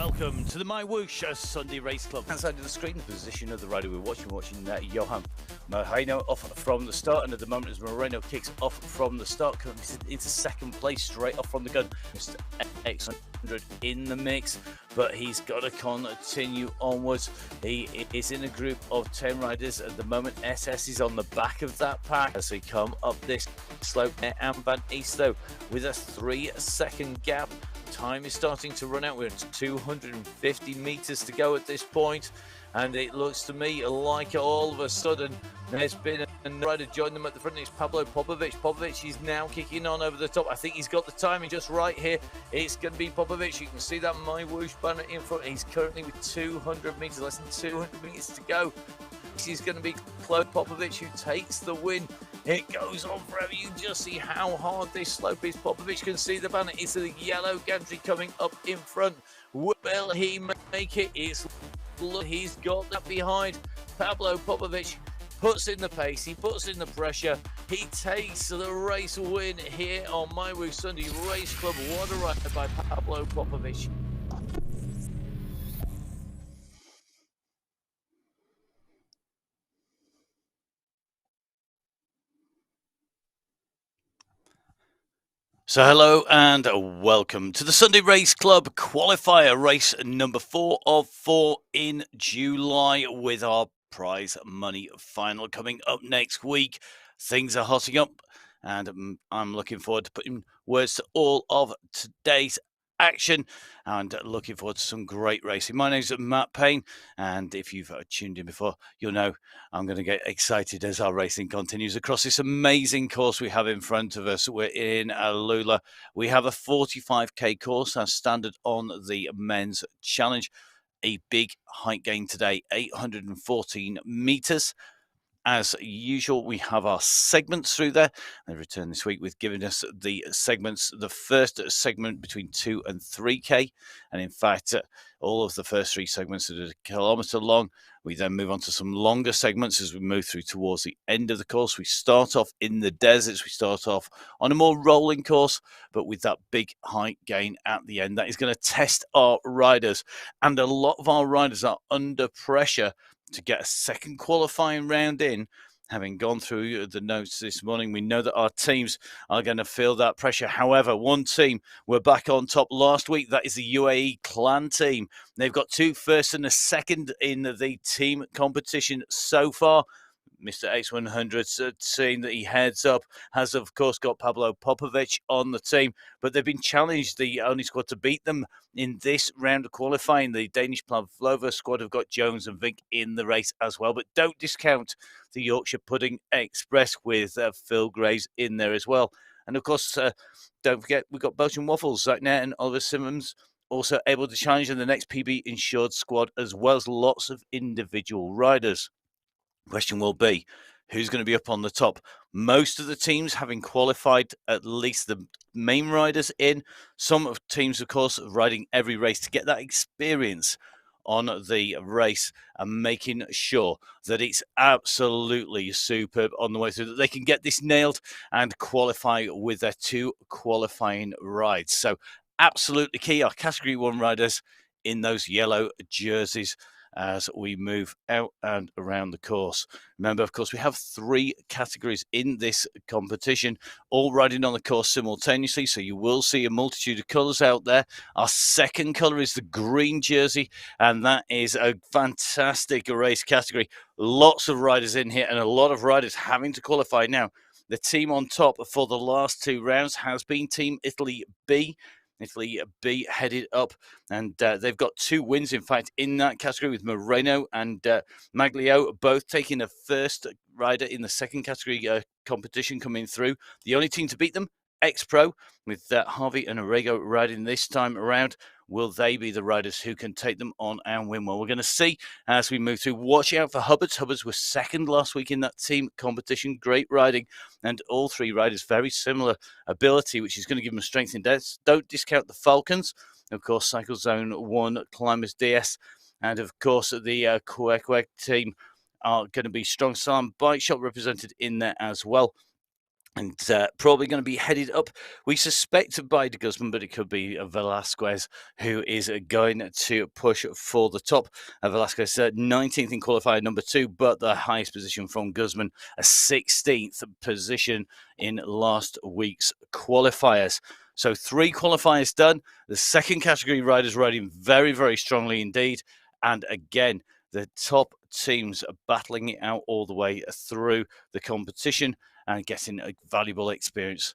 Welcome to the MyWhoosh Sunday Race Club. Outside of the screen, the position of the rider we're watching Johan Moreno off from the start, and at the moment as Moreno kicks off from the start, comes into second place straight off from the gun. Mr. X100 in the mix, but he's got to continue onwards. He is in a group of 10 riders at the moment. SS is on the back of that pack as they come up this slope. And Van Easto with a 3-second gap. Time is starting to run out. We're at 250 meters to go at this point, and it looks to me like all of a sudden there's been a rider join them at the front. It's Pablo Popovic. Popovic is now kicking on over the top. I think he's got the timing just right here. It's going to be Popovic. You can see that MyWhoosh banner in front. He's currently with 200 meters, less than 200 meters to go. This is going to be Claude Popovic who takes the win. It goes on forever. You just see how hard this slope is. Popovic can see the banner. It's the yellow gantry coming up in front. Will he make it? He's got that behind. Pablo Popovic puts in the pace. He puts in the pressure. He takes the race win here on MyWhoosh Sunday Race Club. What a ride by Pablo Popovic. So hello and welcome to the Sunday Race Club qualifier race number 4 of 4 in July, with our prize money final coming up next week. Things are hotting up, and I'm looking forward to putting words to all of today's action and looking forward to some great racing. My name's Matt Payne, and if you've tuned in before, you'll know I'm going to get excited as our racing continues across this amazing course we have in front of us. We're in Alula. We have a 45k course as standard on the men's challenge. A big height gain today, 814 meters. As usual, we have our segments through there. They return this week with giving us the segments, the first segment between 2 and 3K. And in fact, all of the first 3 segments are a kilometre long. We then move on to some longer segments as we move through towards the end of the course. We start off in the deserts. We start off on a more rolling course, but with that big height gain at the end. That is going to test our riders. And a lot of our riders are under pressure to get a second qualifying round in. Having gone through the notes this morning, we know that our teams are going to feel that pressure. However, one team were back on top last week. That is the UAE Clan team. They've got 2 firsts and a second in the team competition so far. Mr. X100's team that he heads up has, of course, got Pablo Popovic on the team, but they've been challenged. The only squad to beat them in this round of qualifying, the Danish Pavlova squad, have got Jones and Vink in the race as well. But don't discount the Yorkshire Pudding Express with Phil Graves in there as well. And, of course, don't forget, we've got Belgian Waffles, Zach Nair and Oliver Simmons also able to challenge in the next PB insured squad, as well as lots of individual riders. Question will be, who's going to be up on the top? Most of the teams having qualified at least the main riders in. Some of teams, of course, riding every race to get that experience on the race and making sure that it's absolutely superb on the way through, that they can get this nailed and qualify with their 2 qualifying rides. So absolutely key, our Category 1 riders in those yellow jerseys as we move out and around the course. Remember, of course, we have 3 categories in this competition, all riding on the course simultaneously, so you will see a multitude of colours out there. Our second colour is the green jersey, and that is a fantastic race category. Lots of riders in here, and a lot of riders having to qualify. Now, the team on top for the last 2 rounds has been Team Italy B. Italy B headed up, and they've got 2 wins, in fact, in that category, with Moreno and Maglio both taking a first rider in the second category competition coming through. The only team to beat them, X-Pro, with Harvey and Orego riding this time around. Will they be the riders who can take them on and win? Well, we're going to see as we move through. Watch out for Hubbards. Hubbards was second last week in that team competition. Great riding. And all 3 riders, very similar ability, which is going to give them strength in depth. Don't discount the Falcons. Of course, Cycle Zone 1, Climbers DS. And, of course, the Quebec team are going to be strong. Sam Bike Shop represented in there as well. and probably going to be headed up. We suspect by De Guzman, but it could be Velasquez who is going to push for the top. Velasquez 19th in qualifier number 2, but the highest position from Guzman, a 16th position in last week's qualifiers. So 3 qualifiers done. The second category riders riding very, very strongly indeed. And again, the top teams are battling it out all the way through the competition and getting a valuable experience.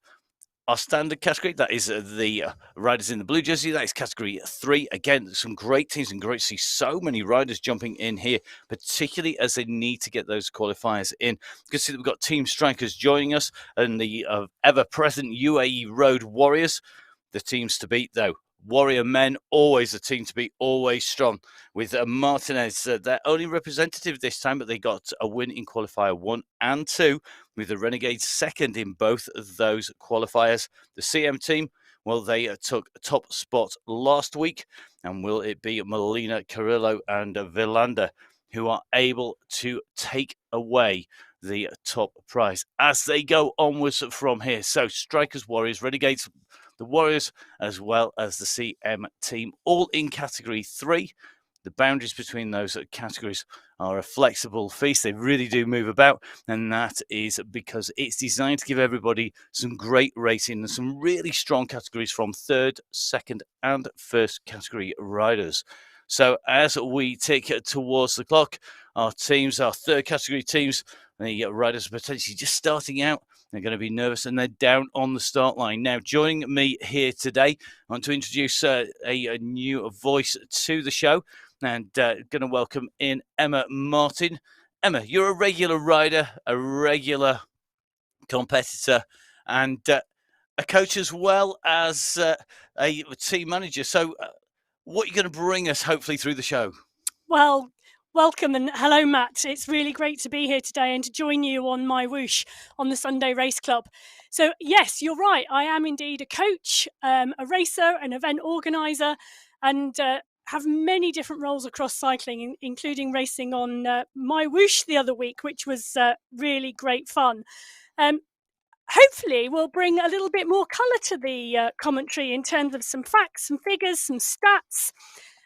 Our standard category, that is the riders in the blue jersey, that is category 3. Again, some great teams, and great to see so many riders jumping in here, particularly as they need to get those qualifiers in. You can see that we've got Team Strikers joining us and the ever-present UAE Road Warriors. The teams to beat, though. Warrior Men, always a team to beat, always strong. With Martinez, their only representative this time, but they got a win in qualifier 1 and 2, with the Renegades second in both of those qualifiers. The CM team, well, they took a top spot last week, and will it be Molina, Carrillo, and Villander who are able to take away the top prize as they go onwards from here? So Strikers, Warriors, Renegades, the Warriors, as well as the CM team, all in category 3. The boundaries between those categories are a flexible feast. They really do move about, and that is because it's designed to give everybody some great racing and some really strong categories from 3rd, 2nd, and 1st category riders. So as we tick towards the clock, our teams, our 3rd category teams, the riders are potentially just starting out. They're going to be nervous, and they're down on the start line. Now, joining me here today, I want to introduce a new voice to the show, and going to welcome in Emma Martin. Emma, you're a regular rider, a regular competitor, and a coach as well as a team manager. So what are you going to bring us, hopefully, through the show? Well, welcome and hello, Matt. It's really great to be here today and to join you on MyWhoosh on the Sunday Race Club. So, yes, you're right. I am indeed a coach, a racer, an event organizer, and have many different roles across cycling, including racing on MyWhoosh the other week, which was really great fun. Hopefully, we'll bring a little bit more colour to the commentary in terms of some facts, some figures, some stats.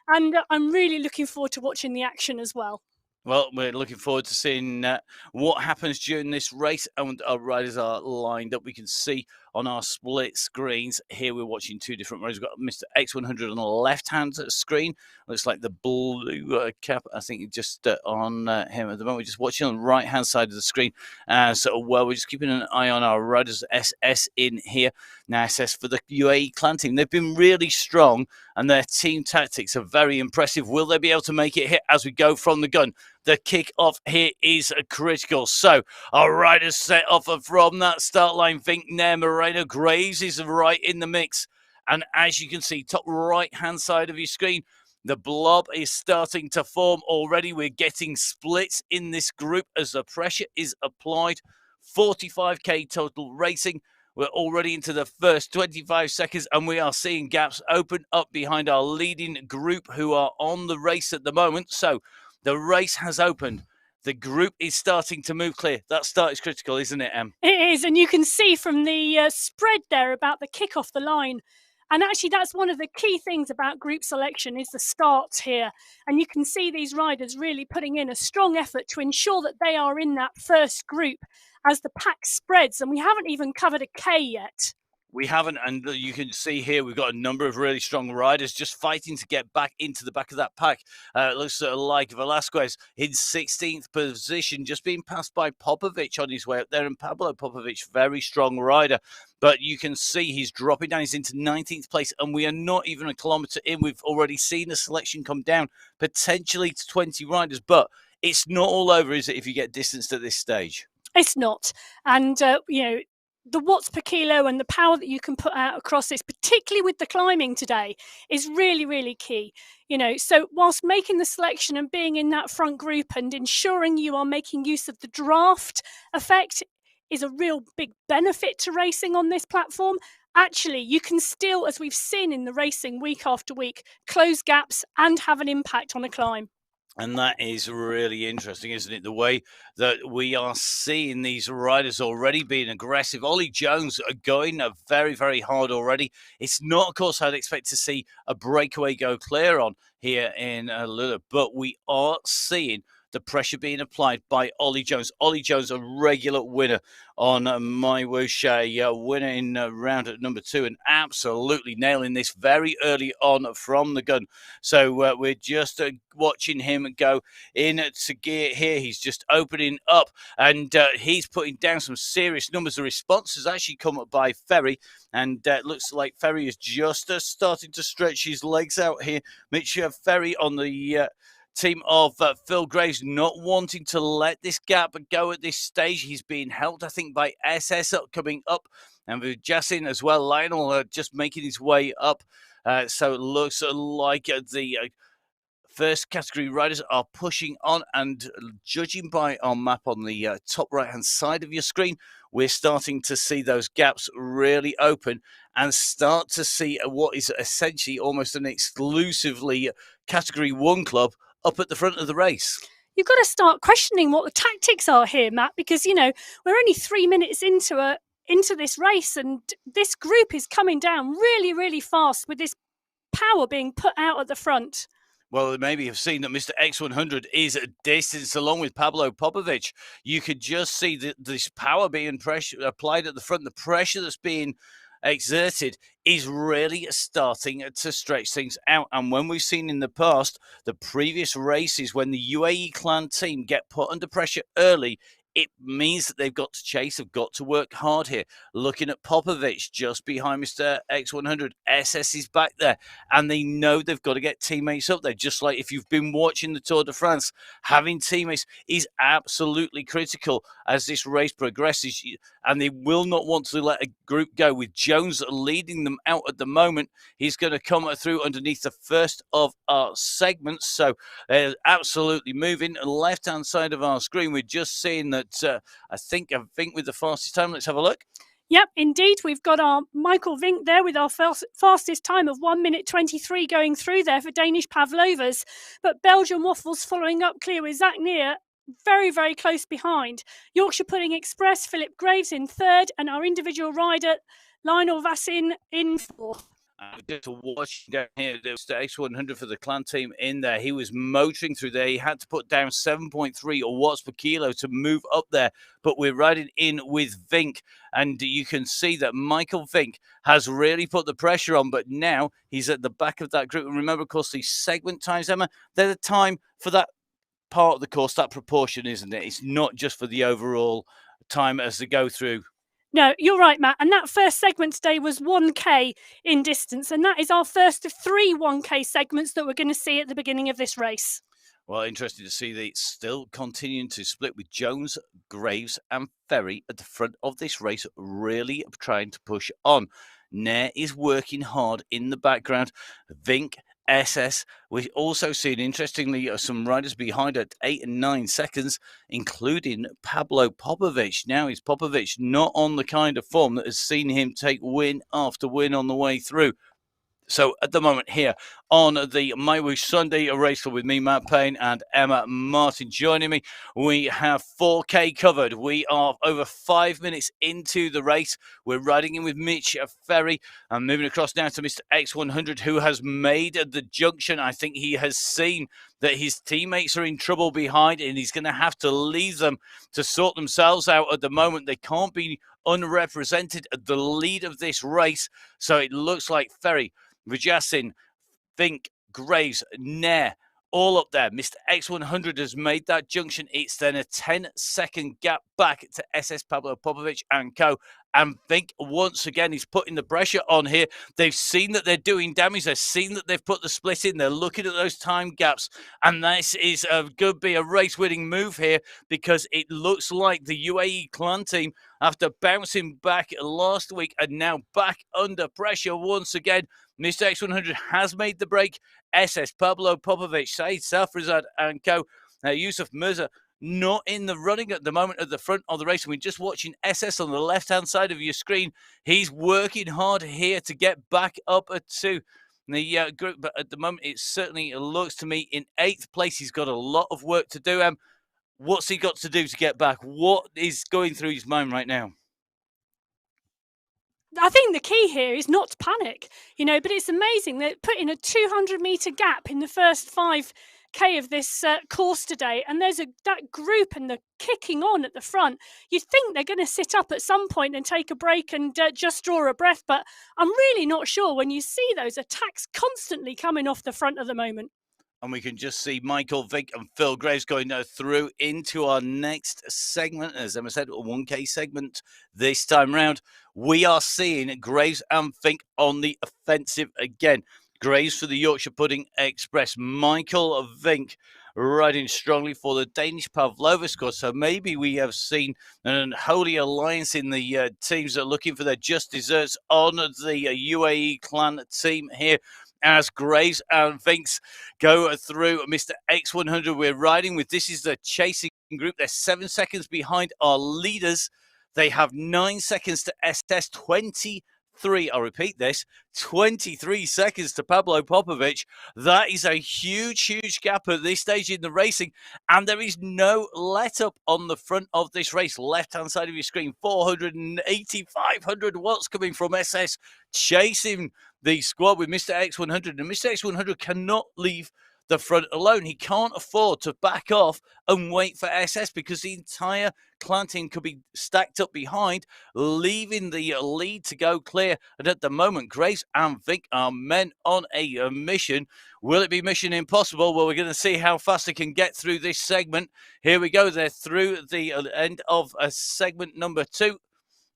And I'm really looking forward to watching the action as well. Well, we're looking forward to seeing what happens during this race, and our riders are lined up. We can see on our split screens here, we're watching 2 different riders. We've got Mr. X100 on the left-hand screen. Looks like the blue cap, I think, just on him at the moment. We're just watching on the right-hand side of the screen. So, well, we're just keeping an eye on our riders. SS in here. Now, SS for the UAE clan team. They've been really strong, and their team tactics are very impressive. Will they be able to make it hit as we go from the gun? The kick-off here is critical. So our riders set off from that start line. Think there, Moreno Graves is right in the mix. And as you can see, top right-hand side of your screen, the blob is starting to form already. We're getting splits in this group as the pressure is applied. 45k total racing. We're already into the first 25 seconds, and we are seeing gaps open up behind our leading group who are on the race at the moment. So the race has opened. The group is starting to move clear. That start is critical, isn't it, Em? It is, and you can see from the spread there about the kick off the line. And actually, that's one of the key things about group selection is the start here. And you can see these riders really putting in a strong effort to ensure that they are in that first group as the pack spreads. And we haven't even covered a K yet. We haven't, and you can see here we've got a number of really strong riders just fighting to get back into the back of that pack. It looks like Velasquez in 16th position, just being passed by Popovic on his way up there, and Pablo Popovic, very strong rider. But you can see he's dropping down. He's into 19th place, and we are not even a kilometre in. We've already seen the selection come down, potentially to 20 riders, but it's not all over, is it, if you get distanced at this stage? It's not. And, the watts per kilo and the power that you can put out across this, particularly with the climbing today, is really, really key. So whilst making the selection and being in that front group and ensuring you are making use of the draft effect is a real big benefit to racing on this platform. Actually, you can still, as we've seen in the racing week after week, close gaps and have an impact on a climb. And that is really interesting, isn't it? The way that we are seeing these riders already being aggressive. Ollie Jones going very, very hard already. It's not, of course, I'd expect to see a breakaway go clear on here in Lula, but we are seeing the pressure being applied by Ollie Jones. Ollie Jones, a regular winner on MyWhoosh, a winner in round at number 2, and absolutely nailing this very early on from the gun. So we're just watching him go into gear here. He's just opening up, and he's putting down some serious numbers. The response has actually come up by Ferry, and it looks like Ferry is just starting to stretch his legs out here. Mitch Ferry on the team of Phil Graves, not wanting to let this gap go at this stage. He's being helped, I think, by SS coming up, and with Jasin as well. Lionel just making his way up. So it looks like the first category riders are pushing on, and judging by our map on the top right hand side of your screen, we're starting to see those gaps really open and start to see what is essentially almost an exclusively category 1 club up at the front of the race. You've got to start questioning what the tactics are here, Matt, because we're only 3 minutes into this race, and this group is coming down really, really fast with this power being put out at the front. Well, maybe you've seen that Mr. X100 is at distance along with Pablo Popovic. You could just see this power being applied at the front. The pressure that's being exerted is really starting to stretch things out. And when we've seen in the past, the previous races, when the UAE clan team get put under pressure early, it means that they've got to chase, have got to work hard here. Looking at Popovic just behind Mr. X100, SS is back there, and they know they've got to get teammates up there. Just like if you've been watching the Tour de France, having teammates is absolutely critical as this race progresses, and they will not want to let a group go. With Jones leading them out at the moment, he's going to come through underneath the first of our segments. So they're absolutely moving. Left-hand side of our screen, we're just seeing that I think with the fastest time. Let's have a look. Yep, indeed. We've got our Michael Vink there with our fastest time of 1 minute 23 going through there for Danish Pavlovas. But Belgian Waffles following up clear with Zach Neer very, very close behind. Yorkshire Pudding Express, Philip Graves in third, and our individual rider, Lionel Vassin, in fourth. Just to watch down here, there was the X100 for the clan team in there. He was motoring through there. He had to put down 7.3 watts per kilo to move up there. But we're riding in with Vink, and you can see that Michael Vink has really put the pressure on. But now he's at the back of that group. And remember, of course, these segment times, Emma, they're the time for that part of the course, that proportion, isn't it? It's not just for the overall time as they go through. No, you're right, Matt. And that first segment today was 1K in distance. And that is our first of 3 1K segments that we're going to see at the beginning of this race. Well, interesting to see that it's still continuing to split with Jones, Graves and Ferry at the front of this race, really trying to push on. Nair is working hard in the background. Vink, SS. We've also seen, interestingly, some riders behind at 8 and 9 seconds, including Pablo Popovic. Now, is Popovic not on the kind of form that has seen him take win after win on the way through? So at the moment here on the MyWhoosh Sunday race with me, Matt Payne, and Emma Martin joining me, we have 4K covered. We are over 5 minutes into the race. We're riding in with Mitch Ferry and moving across now to Mr. X100, who has made the junction. I think he has seen that his teammates are in trouble behind, and he's going to have to leave them to sort themselves out at the moment. They can't be unrepresented at the lead of this race. So it looks like Ferry, Rajasin, Vink, Graves, Nair, all up there. Mr. X100 has made that junction. It's then a 10-second gap back to SS Pablo Popovic and co. And Vink, once again, is putting the pressure on here. They've seen that they're doing damage. They've seen that they've put the split in. They're looking at those time gaps. And this is going to be a race-winning move here, because it looks like the UAE clan team, after bouncing back last week, are now back under pressure once again. Mr. X100 has made the break. SS, Pablo Popovic, Said Safrizad and co. Yusuf Mirza not in the running at the moment at the front of the race. And we're just watching SS on the left-hand side of your screen. He's working hard here to get back up at 2. the group, but at the moment it certainly looks to me in 8th place. He's got a lot of work to do. What's he got to do to get back? What is going through his mind right now? I think the key here is not to panic, but it's amazing that putting a 200-meter gap in the first 5K of this course today, and there's that group and the kicking on at the front. You'd think they're going to sit up at some point and take a break and just draw a breath, but I'm really not sure when you see those attacks constantly coming off the front at the moment. And we can just see Michael Vick and Phil Graves going through into our next segment. As Emma said, a 1K segment this time round. We are seeing Graves and Fink on the offensive again. Graves for the Yorkshire Pudding Express. Michael Vink riding strongly for the Danish Pavlova squad. So maybe we have seen an unholy alliance in the teams that are looking for their just desserts on the UAE clan team here, as Graves and Vinks go through Mr. X100. We're riding with, this is the chasing group. They're 7 seconds behind our leaders. They have 9 seconds to SS, 23, I'll repeat this, 23 seconds to Pablo Popovic. That is a huge, huge gap at this stage in the racing, and there is no let up on the front of this race. Left-hand side of your screen, 480, 500 watts coming from SS, chasing the squad with Mr. X100, and Mr. X100 cannot leave the front alone. He can't afford to back off and wait for SS, because the entire clan team could be stacked up behind, leaving the lead to go clear. And at the moment, Grace and Vic are men on a mission. Will it be mission impossible? Well, we're going to see how fast they can get through this segment. Here we go. They're through the end of segment number 2.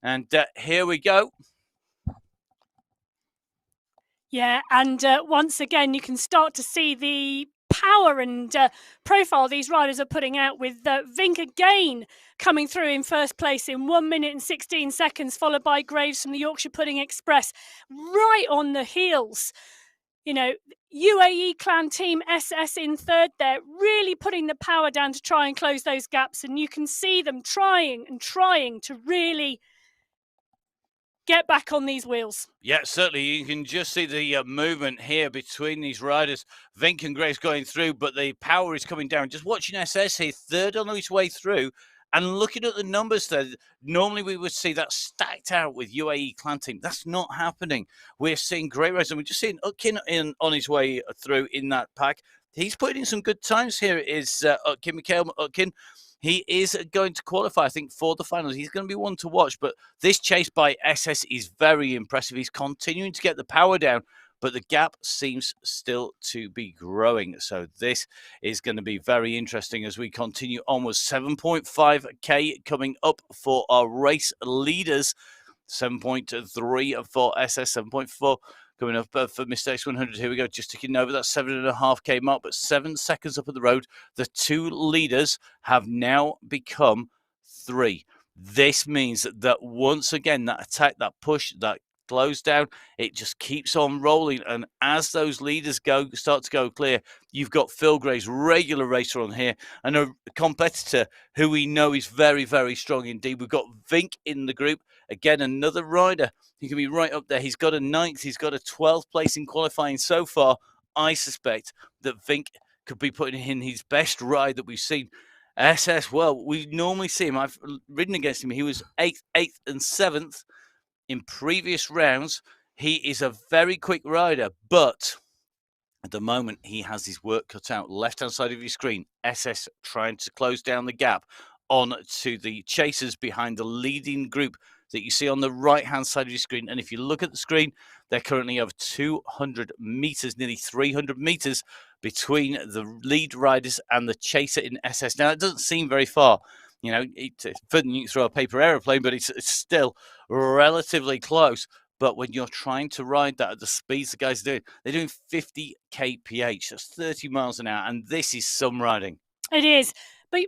And here we go. Yeah, and once again, you can start to see the power and profile these riders are putting out, with Vink again coming through in first place in 1 minute and 16 seconds, followed by Graves from the Yorkshire Pudding Express, right on the heels. UAE clan team SS in third there, really putting the power down to try and close those gaps, and you can see them trying to really get back on these wheels. Yeah, certainly. You can just see the movement here between these riders. Vink and Grace going through, but the power is coming down. Just watching SS here, third on his way through, and looking at the numbers there. Normally we would see that stacked out with UAE clan team. That's not happening. We're seeing great riders, and we're just seeing Utkin on his way through in that pack. He's putting in some good times here, is Utkin, Mikhail Utkin. He is going to qualify, I think, for the finals. He's going to be one to watch, but this chase by SS is very impressive. He's continuing to get the power down, but the gap seems still to be growing. So this is going to be very interesting as we continue onwards. 7.5K coming up for our race leaders. 7.3 for SS, 7.4 coming up for Mr. X100. Here we go, just ticking over that 7.5K mark, but 7 seconds up on the road. The two leaders have now become 3. This means that once again, that attack, that push, that close down, it just keeps on rolling. And as those leaders start to go clear, you've got Phil Graves, regular racer on here, and a competitor who we know is very, very strong indeed. We've got Vink in the group. Again, another rider. He can be right up there. He's got a 9th. He's got a 12th place in qualifying so far. I suspect that Vink could be putting in his best ride that we've seen. SS, well, we normally see him. I've ridden against him. He was 8th, and 7th in previous rounds. He is a very quick rider, but at the moment, he has his work cut out. Left-hand side of your screen, SS trying to close down the gap on to the chasers behind the leading group that you see on the right-hand side of your screen. And if you look at the screen, they're currently over 200 meters, nearly 300 meters between the lead riders and the chaser in SS. Now, it doesn't seem very far. It's further than you can throw a paper aeroplane, but it's still relatively close. But when you're trying to ride that at the speeds the guys are doing, they're doing 50 kph. That's 30 miles an hour. And this is some riding. It is. But,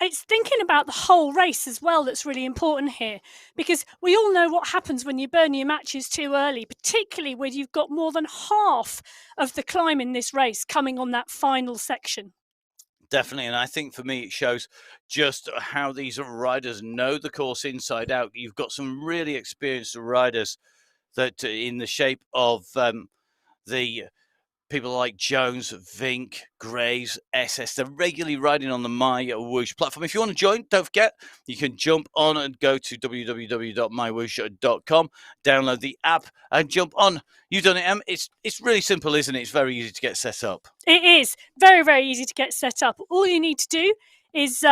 it's thinking about the whole race as well that's really important here, because we all know what happens when you burn your matches too early, particularly when you've got more than half of the climb in this race coming on that final section. Definitely, and I think for me it shows just how these riders know the course inside out. You've got some really experienced riders that in the shape of the people like Jones, Vink, Graves, SS, they're regularly riding on the MyWhoosh platform. If you want to join, don't forget, you can jump on and go to www.mywhoosh.com, download the app and jump on. You've done it, Em. It's really simple, isn't it? It's very easy to get set up. It is very, very easy to get set up. All you need to do is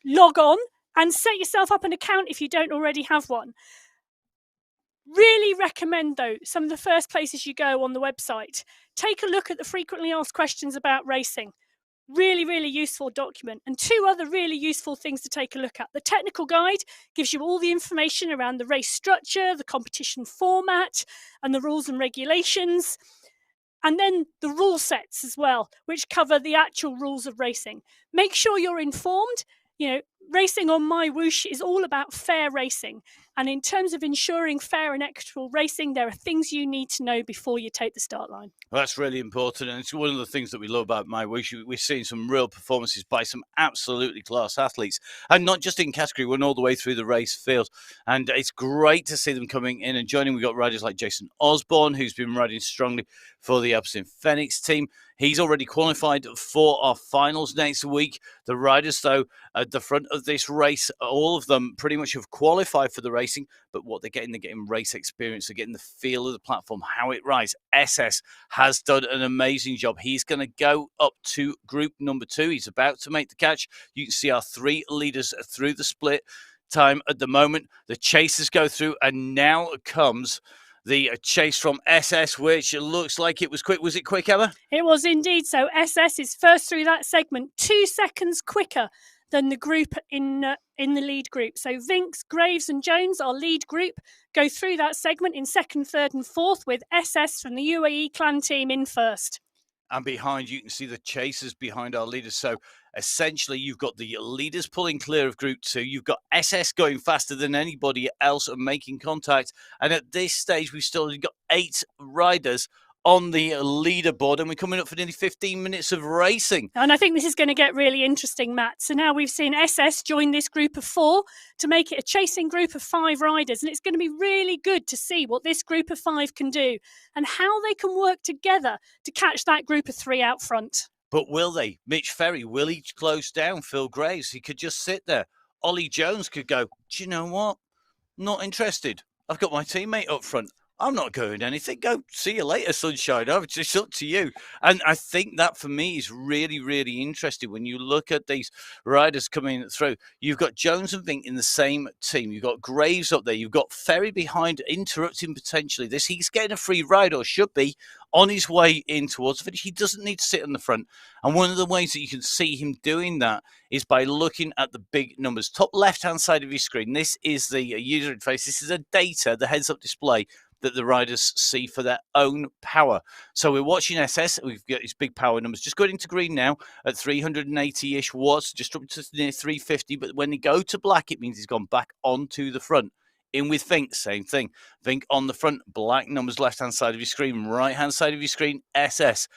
log on and set yourself up an account if you don't already have one. Really recommend, though, some of the first places you go on the website. Take a look at the frequently asked questions about racing. Really, really useful document. And two other really useful things to take a look at. The technical guide gives you all the information around the race structure, the competition format, and the rules and regulations. And then the rule sets as well, which cover the actual rules of racing. Make sure you're informed. Racing on MyWhoosh is all about fair racing. And in terms of ensuring fair and equitable racing, there are things you need to know before you take the start line. Well, that's really important. And it's one of the things that we love about MyWhoosh. We're seeing some real performances by some absolutely class athletes. And not just in category 1, all the way through the race field. And it's great to see them coming in and joining. We've got riders like Jason Osborne, who's been riding strongly for the Epsom Phoenix team. He's already qualified for our finals next week. The riders, though, at the front of this race, all of them pretty much have qualified for the racing. But what they're getting race experience. They're getting the feel of the platform, how it rides. SS has done an amazing job. He's going to go up to group number 2. He's about to make the catch. You can see our 3 leaders through the split time at the moment. The chasers go through, and now comes the chase from SS, which looks like it was quick. Was it quick, Emma? It was indeed. So SS is first through that segment, 2 seconds quicker than the group in the lead group. So Vinks, Graves and Jones, our lead group, go through that segment in second, third and fourth, with SS from the UAE clan team in first. And behind, you can see the chasers behind our leaders. So essentially, you've got the leaders pulling clear of Group 2. You've got SS going faster than anybody else and making contact. And at this stage, we've still got 8 riders on the leaderboard, and we're coming up for nearly 15 minutes of racing. And I think this is going to get really interesting, Matt. So now we've seen SS join this group of 4 to make it a chasing group of 5 riders, and it's going to be really good to see what this group of 5 can do and how they can work together to catch that group of 3 out front. But will they? Mitch Ferry, will he close down Phil Graves? He could just sit there. Ollie Jones could go, do you know what? Not interested. I've got my teammate up front. I'm not going anything. Go see you later, sunshine. It's just up to you. And I think that for me is really, really interesting when you look at these riders coming through. You've got Jones and Vink in the same team. You've got Graves up there. You've got Ferry behind, interrupting potentially this. He's getting a free ride, or should be, on his way in towards the finish. He doesn't need to sit on the front. And one of the ways that you can see him doing that is by looking at the big numbers. Top left-hand side of your screen, this is the user interface. This is a data, the heads-up display that the riders see for their own power. So we're watching SS. We've got his big power numbers. Just going into green now at 380-ish watts, just up to near 350. But when they go to black, it means he's gone back onto the front. In with Vink, same thing. Vink on the front, black numbers, left-hand side of your screen, right-hand side of your screen, SS.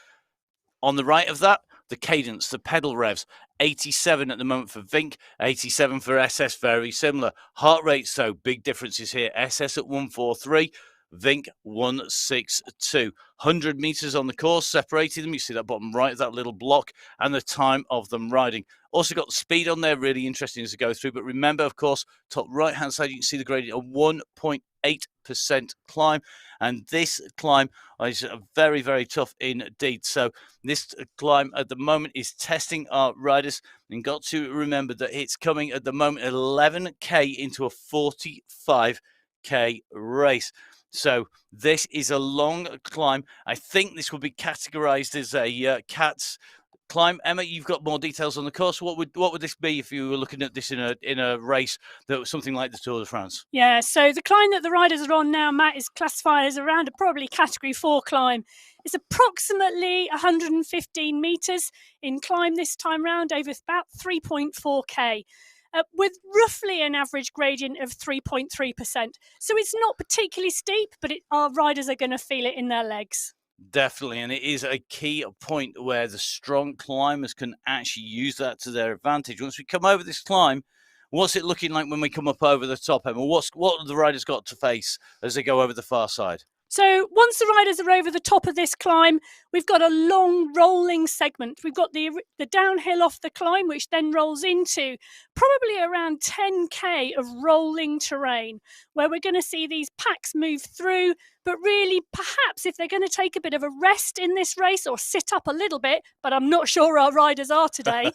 On the right of that, the cadence, the pedal revs, 87 at the moment for Vink, 87 for SS, very similar. Heart rates, though, big differences here. SS at 143, Vink 162. 100 meters on the course, separating them. You see that bottom right of that little block, and the time of them riding. Also got the speed on there, really interesting as to go through. But remember, of course, top right-hand side, you can see the gradient of 1.8% climb. And this climb is very, very tough indeed. So this climb at the moment is testing our riders. And got to remember that it's coming at the moment 11K into a 45K race. So this is a long climb. I think this will be categorized as a CATS climb. Emma, you've got more details on the course. What would this be if you were looking at this in a race that was something like the Tour de France? Yeah, so the climb that the riders are on now, Matt, is classified as around a probably category 4 climb. It's approximately 115 meters in climb this time round, over about 3.4k. With roughly an average gradient of 3.3%. So it's not particularly steep, but our riders are going to feel it in their legs. Definitely, and it is a key point where the strong climbers can actually use that to their advantage. Once we come over this climb, what's it looking like when we come up over the top, Emma? What have the riders got to face as they go over the far side? So once the riders are over the top of this climb, we've got a long rolling segment. We've got the downhill off the climb, which then rolls into probably around 10k of rolling terrain, where we're going to see these packs move through. But really, perhaps if they're going to take a bit of a rest in this race or sit up a little bit, but I'm not sure our riders are today,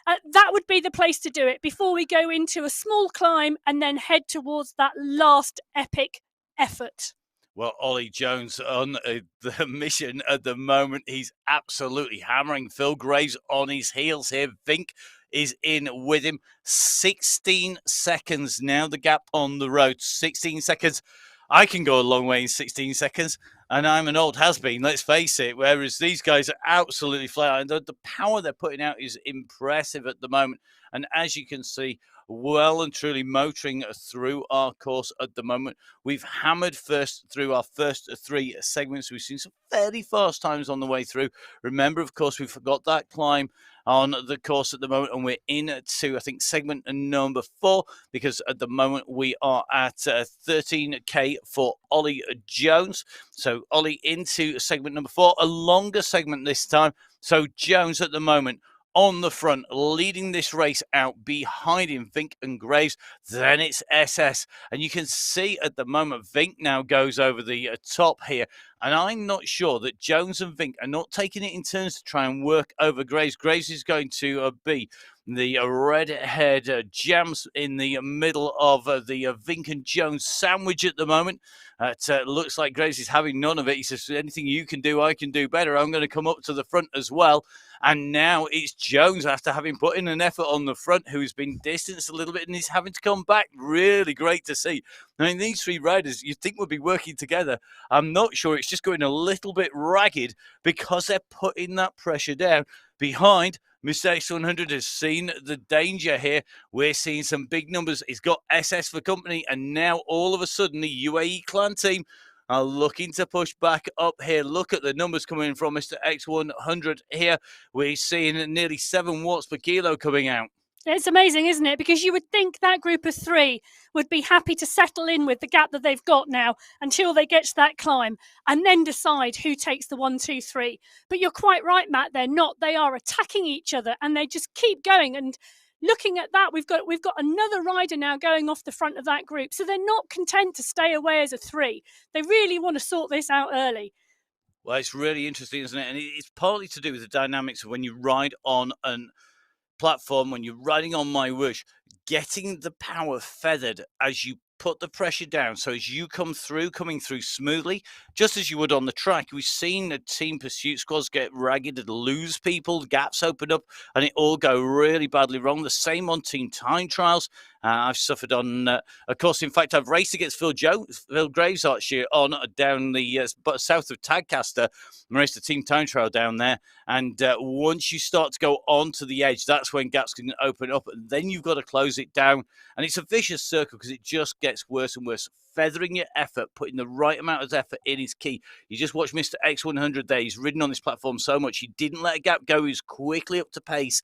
that would be the place to do it before we go into a small climb and then head towards that last epic effort. Well, Ollie Jones on the mission at the moment. He's absolutely hammering Phil Graves on his heels here. Vink is in with him. 16 seconds now, the gap on the road. 16 seconds. I can go a long way in 16 seconds, and I'm an old has-been, let's face it, whereas these guys are absolutely flat. And the power they're putting out is impressive at the moment. And as you can see, well and truly motoring through our course at the moment. We've hammered first through our first three segments. We've seen some fairly fast times on the way through. Remember, of course, we've got that climb on the course at the moment, and we're into, I think, segment number 4, because at the moment we are at 13k for Ollie Jones. So Ollie into segment number 4, a longer segment this time. So Jones at the moment on the front, leading this race out. Behind him, Vink and Graves. Then it's SS. And you can see at the moment, Vink now goes over the top here. And I'm not sure that Jones and Vink are not taking it in turns to try and work over Graves. Graves is going to be the red-haired jams in the middle of the Vink and Jones sandwich at the moment. It looks like Graves is having none of it. He says, anything you can do, I can do better. I'm going to come up to the front as well. And now it's Jones, after having put in an effort on the front, who's been distanced a little bit and he's having to come back. Really great to see. I mean, these three riders you'd think would be working together. I'm not sure. It's just going a little bit ragged because they're putting that pressure down. Behind, Mr. X100 has seen the danger here. We're seeing some big numbers. He's got SS for company, and now all of a sudden the UAE clan team are looking to push back up here. Look at the numbers coming from Mr. X100 here. We're seeing nearly 7 watts per kilo coming out. It's amazing, isn't it? Because you would think that group of 3 would be happy to settle in with the gap that they've got now until they get to that climb and then decide who takes the 1, 2, 3. But you're quite right, Matt. They're not. They are attacking each other and they just keep going. And looking at that, we've got another rider now going off the front of that group. So they're not content to stay away as a 3. They really want to sort this out early. Well, it's really interesting, isn't it? And it's partly to do with the dynamics of when you ride on an platform, when you're riding on MyWhoosh, getting the power feathered as you put the pressure down. So as you coming through smoothly, just as you would on the track. We've seen the team pursuit squads get ragged and lose people, gaps open up, and it all go really badly wrong. The same on team time trials. I've suffered on, of course, in fact, I've raced against Phil Graves actually on down the south of Tadcaster. I raced a team time trial down there. And once you start to go onto the edge, that's when gaps can open up. And then you've got to close it down. And it's a vicious circle because it just gets worse and worse. Feathering your effort, putting the right amount of effort in is key. You just watch Mr. X100 there. He's ridden on this platform so much. He didn't let a gap go. He was quickly up to pace.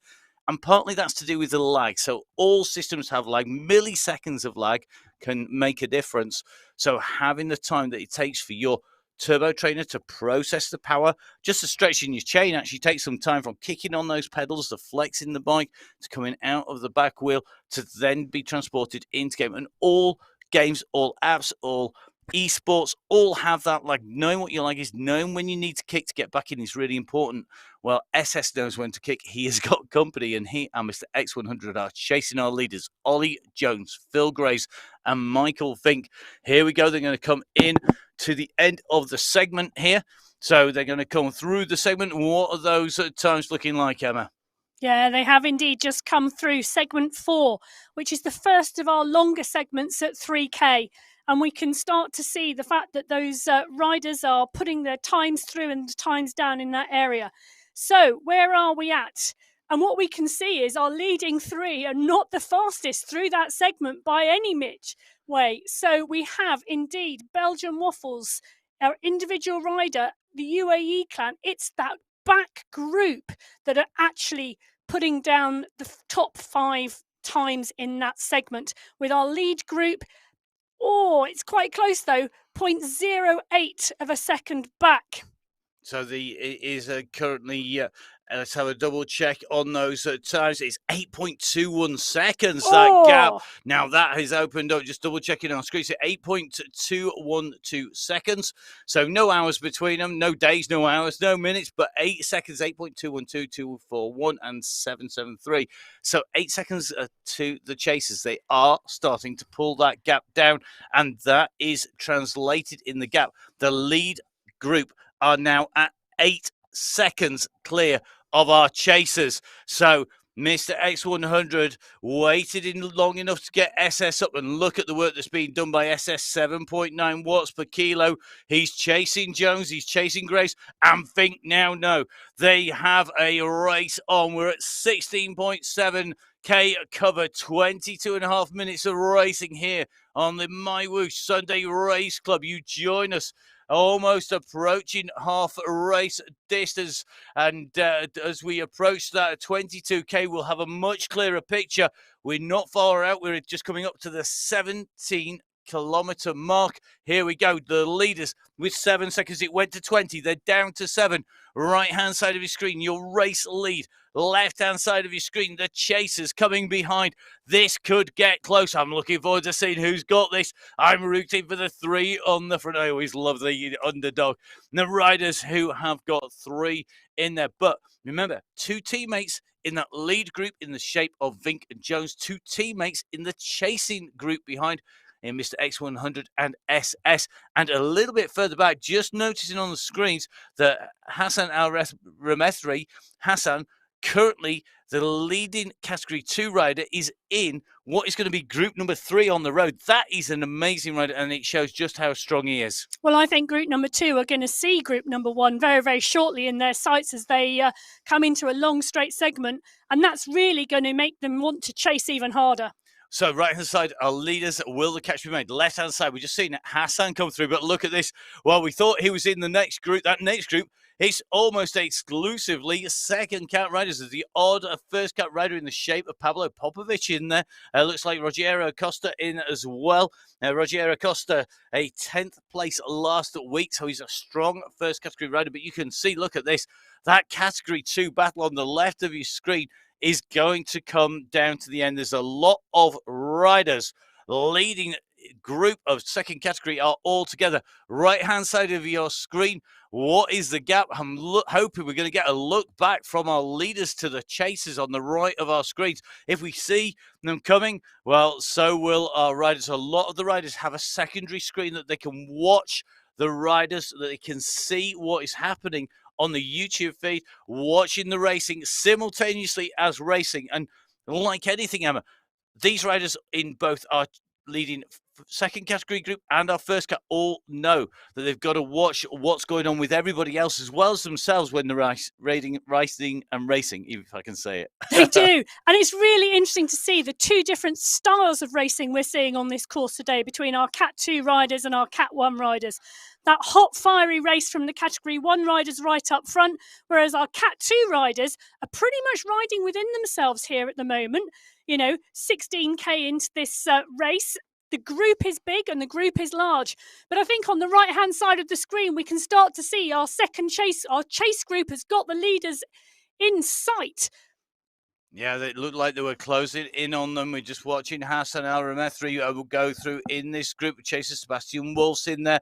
And partly that's to do with the lag. So all systems have lag. Milliseconds of lag can make a difference. So having the time that it takes for your turbo trainer to process the power, just to stretching your chain actually takes some time, from kicking on those pedals to flexing the bike to coming out of the back wheel to then be transported into game. And all games, all apps, all esports all have that. Like, knowing what your lag is, knowing when you need to kick to get back in is really important. Well, SS knows when to kick. He has got company, and he and Mr. X100 are chasing our leaders, Ollie Jones, Phil Graves, and Michael Vink. Here we go. They're going to come in to the end of the segment here. So they're going to come through the segment. What are those times looking like, Emma? Yeah, they have indeed just come through segment 4, which is the first of our longer segments at 3K. And we can start to see the fact that those riders are putting their times through and times down in that area. So where are we at? And what we can see is our leading 3 are not the fastest through that segment by any way. So we have indeed Belgian Waffles, our individual rider, the UAE clan. It's that back group that are actually putting down the top 5 times in that segment, with our lead group Oh, it's quite close though. 0.08 of a second back. So it is currently, let's have a double check on those times. It's 8.21 seconds, that gap. Oh, Now that has opened up, just double checking on screen. So 8.212 seconds. So no hours between them, no days, no hours, no minutes, but 8 seconds, 8.212, 241, and 773. So 8 seconds to the chasers. They are starting to pull that gap down, and that is translated in the gap. The lead group are now at 8 seconds clear of our chasers. So Mr. X100 waited in long enough to get SS up, and look at the work that's being done by SS, 7.9 watts per kilo. He's chasing Jones, he's chasing Grace, and Fink now know they have a race on. We're at 16.7K cover, 22 and a half minutes of racing here on the MyWhoosh Sunday Race Club. You join us almost approaching half race distance, and as we approach that 22K, we'll have a much clearer picture. We're not far out. We're just coming up to the 17-kilometer mark. Here we go. The leaders with 7 seconds. It went to 20. They're down to 7. Right hand side of your screen, your race lead. Left hand side of your screen, the chasers coming behind. This could get close. I'm looking forward to seeing who's got this. I'm rooting for the 3 on the front. I always love the underdog. And the riders who have got 3 in there. But remember, 2 teammates in that lead group in the shape of Vink and Jones. 2 teammates in the chasing group behind in Mr. X100 and SS. And a little bit further back, just noticing on the screens that Hassan Al-Ramethri, Hassan, currently the leading category 2 rider, is in what is going to be group number 3 on the road. That is an amazing rider, and it shows just how strong he is. Well, I think group number 2 are going to see group number 1 very, very shortly in their sights as they come into a long straight segment, and that's really going to make them want to chase even harder. So right-hand side, our leaders, will the catch be made? Left-hand side, we've just seen Hassan come through, but look at this. Well, we thought he was in the next group. That next group, it's almost exclusively second cat riders. There's the odd first cat rider in the shape of Pablo Popovic in there. Looks like Rogério Acosta in as well. Rogério Acosta, a 10th place last week, so he's a strong first category rider. But you can see, look at this, that category 2 battle on the left of your screen is going to come down to the end. There's a lot of riders. Leading group of second category are all together. Right-hand side of your screen, what is the gap? I'm hoping we're going to get a look back from our leaders to the chasers on the right of our screens. If we see them coming, well, so will our riders. A lot of the riders have a secondary screen that they can watch the riders, so that they can see what is happening on the YouTube feed, watching the racing simultaneously as racing. And like anything, Emma, these riders in both our leading second category group and our first cat all know that they've got to watch what's going on with everybody else as well as themselves when they're racing and racing, even if I can say it. They do. And it's really interesting to see the 2 different styles of racing we're seeing on this course today between our Cat 2 riders and our Cat 1 riders. That hot, fiery race from the Category 1 riders right up front, whereas our Cat 2 riders are pretty much riding within themselves here at the moment. 16K into this race. The group is big and the group is large. But I think on the right-hand side of the screen, we can start to see our chase group has got the leaders in sight. Yeah, they looked like they were closing in on them. We're just watching Hassan Al-Ramethri will go through in this group. Chaser Sebastian Wolf's in there.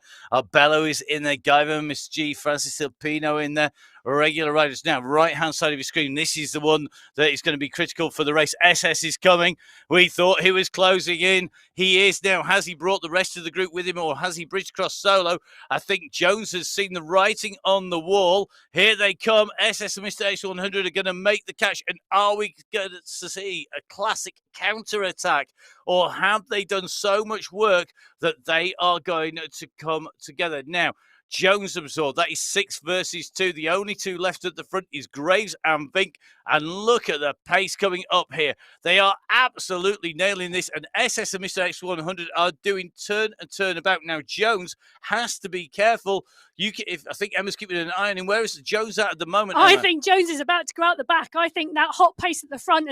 Bello is in there. Guyver, Miss G, Francis Silpino in there. Regular riders. Now, right-hand side of your screen, this is the one that is going to be critical for the race. SS is coming. We thought he was closing in. He is now. Has he brought the rest of the group with him, or has he bridged across solo? I think Jones has seen the writing on the wall. Here they come. SS and Mr. X100 are going to make the catch. And are we going to see a classic counter-attack, or have they done so much work that they are going to come together? Now, Jones absorbed. That is 6 versus 2. The only two left at the front is Graves and Vink. And look at the pace coming up here. They are absolutely nailing this. And SS and Mr. X100 are doing turn and turn about. Now, Jones has to be careful. I think Emma's keeping an eye on him. Where is Jones at the moment, Emma? I think Jones is about to go out the back. I think that hot pace at the front,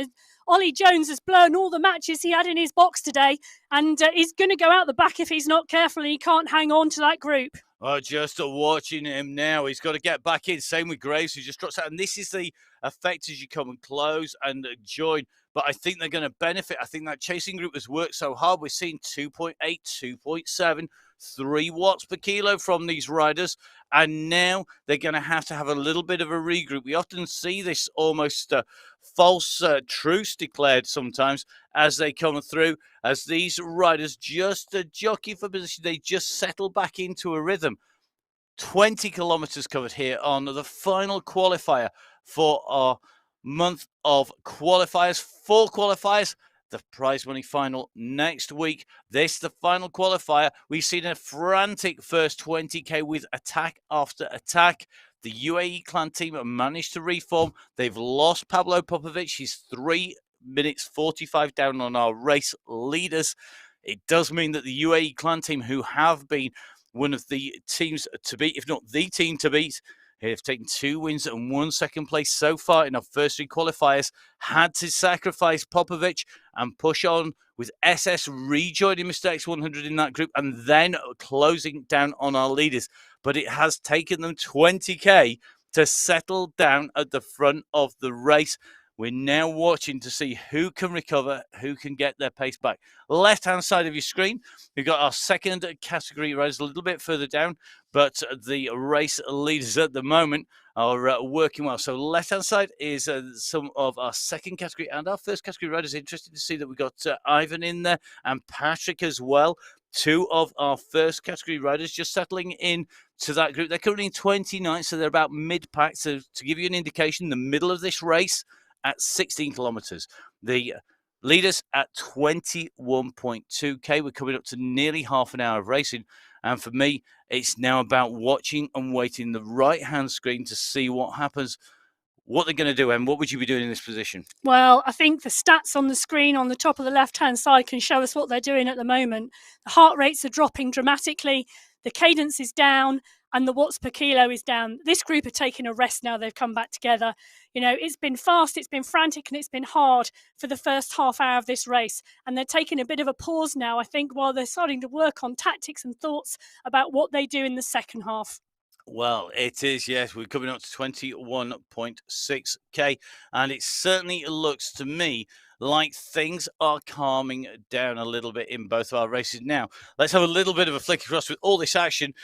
Ollie Jones has blown all the matches he had in his box today, and he's going to go out the back if he's not careful, and he can't hang on to that group. Oh, just watching him now. He's got to get back in. Same with Graves, who just drops out. And this is the effect as you come and close and join. But I think they're going to benefit. I think that chasing group has worked so hard. We're seeing 2.8, 2.7, 3 watts per kilo from these riders. And now they're going to have a little bit of a regroup. We often see this almost false truce declared sometimes as they come through, as these riders just jockey for position. They just settle back into a rhythm. 20 kilometers covered here on the final qualifier for our month of qualifiers. 4 qualifiers. The prize money final next week. This, the final qualifier. We've seen a frantic first 20k with attack after attack. The UAE clan team have managed to reform. They've lost Pablo Popovic. He's 3 minutes 45 down on our race leaders. It does mean that the UAE clan team, who have been one of the teams to beat, if not the team to beat, have taken 2 wins and 1 second place so far in our first 3 qualifiers, had to sacrifice Popovic and push on with SS rejoining Mr. X100 in that group and then closing down on our leaders. But it has taken them 20k to settle down at the front of the race. We're now watching to see who can recover, who can get their pace back. Left-hand side of your screen, we've got our second category riders a little bit further down, but the race leaders at the moment are working well. So left-hand side is some of our second category and our first category riders. Interesting to see that we've got Ivan in there and Patrick as well. 2 of our first category riders just settling in to that group. They're currently in 29th, so they're about mid-pack. So to give you an indication, the middle of this race at 16 kilometers. The leaders at 21.2k. We're coming up to nearly half an hour of racing. And for me, it's now about watching and waiting the right-hand screen to see what happens, what they're going to do. And what would you be doing in this position? Well, I think the stats on the screen on the top of the left-hand side can show us what they're doing at the moment. The heart rates are dropping dramatically. The cadence is down. And the watts per kilo is down. This group are taking a rest now. They've come back together. You know, it's been fast, it's been frantic, and it's been hard for the first half hour of this race. And they're taking a bit of a pause now, I think, while they're starting to work on tactics and thoughts about what they do in the second half. Well, it is, yes. We're coming up to 21.6k. And it certainly looks to me like things are calming down a little bit in both of our races. Now, let's have a little bit of a flick across with all this action.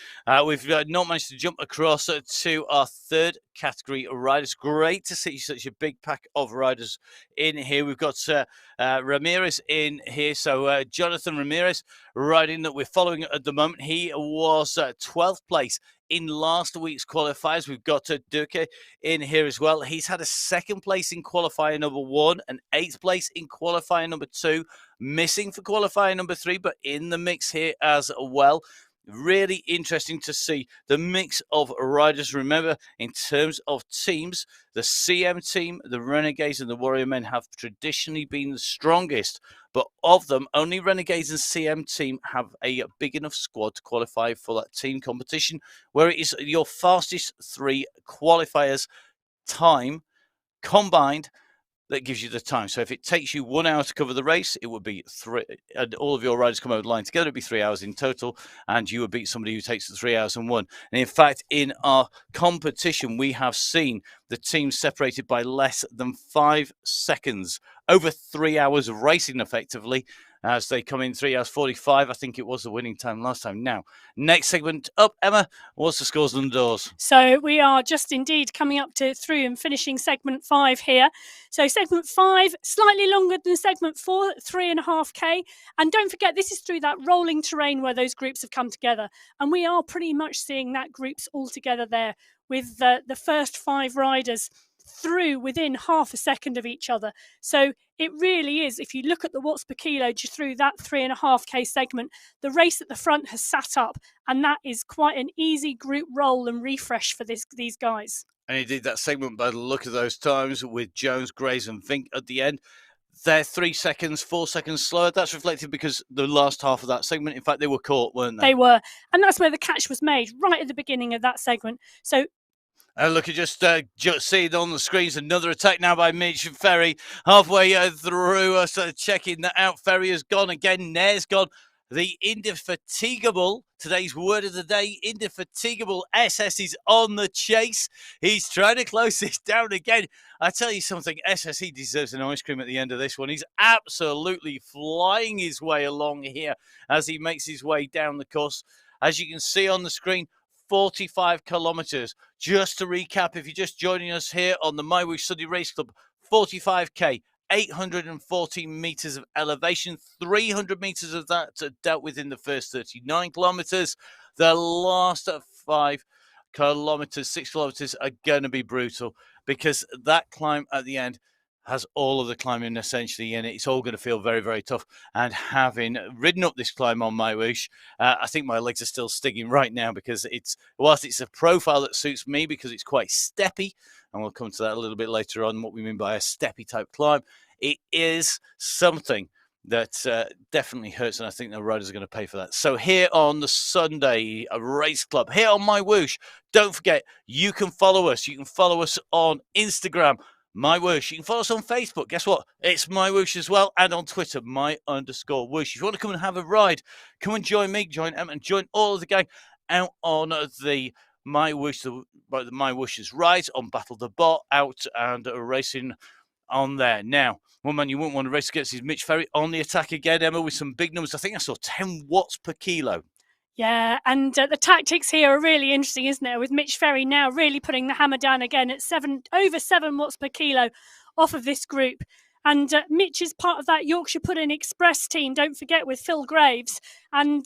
We've not managed to jump across to our third category riders. Great to see such a big pack of riders in here. We've got Ramirez in here. So Jonathan Ramirez riding that we're following at the moment. He was 12th place in last week's qualifiers. We've got Duque in here as well. He's had a 2nd place in qualifier number 1, an 8th place in qualifier number 2, missing for qualifier number 3, but in the mix here as well. Really interesting to see the mix of riders. Remember, in terms of teams, the CM team, the Renegades and the Warrior Men have traditionally been the strongest. But of them, only Renegades and CM team have a big enough squad to qualify for that team competition, where it is your fastest 3 qualifiers time combined that gives you the time. So if it takes you 1 hour to cover the race, it would be 3, and all of your riders come over the line together, it'd be 3 hours in total, and you would beat somebody who takes the 3 hours and 1. And in fact, in our competition, we have seen the teams separated by less than 5 seconds, over 3 hours of racing effectively, as they come in 3 hours 45. I think it was the winning time last time. Now, next segment up, Emma, what's the scores on the doors? So we are just indeed coming up to through and finishing segment 5 here. So segment 5, slightly longer than segment 4, 3.5k. And don't forget, this is through that rolling terrain where those groups have come together. And we are pretty much seeing that groups all together there with the first 5 riders through within half a second of each other. So it really is, if you look at the watts per kilo just through that 3.5K segment, the race at the front has sat up, and that is quite an easy group roll and refresh for these guys. And he did that segment by the look of those times with Jones, Grays and Vink at the end. They're 3 seconds, 4 seconds slower. That's reflected because the last half of that segment, in fact, they were caught, weren't they? They were. And that's where the catch was made, right at the beginning of that segment. So look, just see it on the screens. Another attack now by Mitch Ferry. Halfway through, checking that out. Ferry has gone again. Nair's gone. The indefatigable, today's word of the day, indefatigable SS is on the chase. He's trying to close this down again. I tell you something, SS, he deserves an ice cream at the end of this one. He's absolutely flying his way along here as he makes his way down the course. As you can see on the screen, 45 kilometers. Just to recap, if you're just joining us here on the MyWhoosh Sunday Race Club, 45k, 840 meters of elevation, 300 meters of that dealt with in the first 39 kilometers. The last 5 kilometers, 6 kilometers are going to be brutal because that climb at the end has all of the climbing essentially in it. It's all going to feel very, very tough. And having ridden up this climb on MyWhoosh, I think my legs are still sticking right now because whilst it's a profile that suits me because it's quite steppy, and we'll come to that a little bit later on, what we mean by a steppy type climb, it is something that definitely hurts, and I think the riders are going to pay for that. So here on the Sunday Race Club, here on MyWhoosh, don't forget, you can follow us. You can follow us on Instagram, MyWhoosh. You can follow us on Facebook. Guess what? It's MyWhoosh as well. And on Twitter, my_whoosh. If you want to come and have a ride, come and join me, join Emma, and join all of the gang out on the MyWhoosh, the MyWhoosh's rides on Battle the Bot, out and racing on there. Now, one man you wouldn't want to race against is Mitch Ferry on the attack again, Emma, with some big numbers. I think I saw 10 watts per kilo. Yeah, and the tactics here are really interesting, isn't it? With Mitch Ferry now really putting the hammer down again at over 7 watts per kilo off of this group. And Mitch is part of that Yorkshire Pudding Express team, don't forget, with Phil Graves. And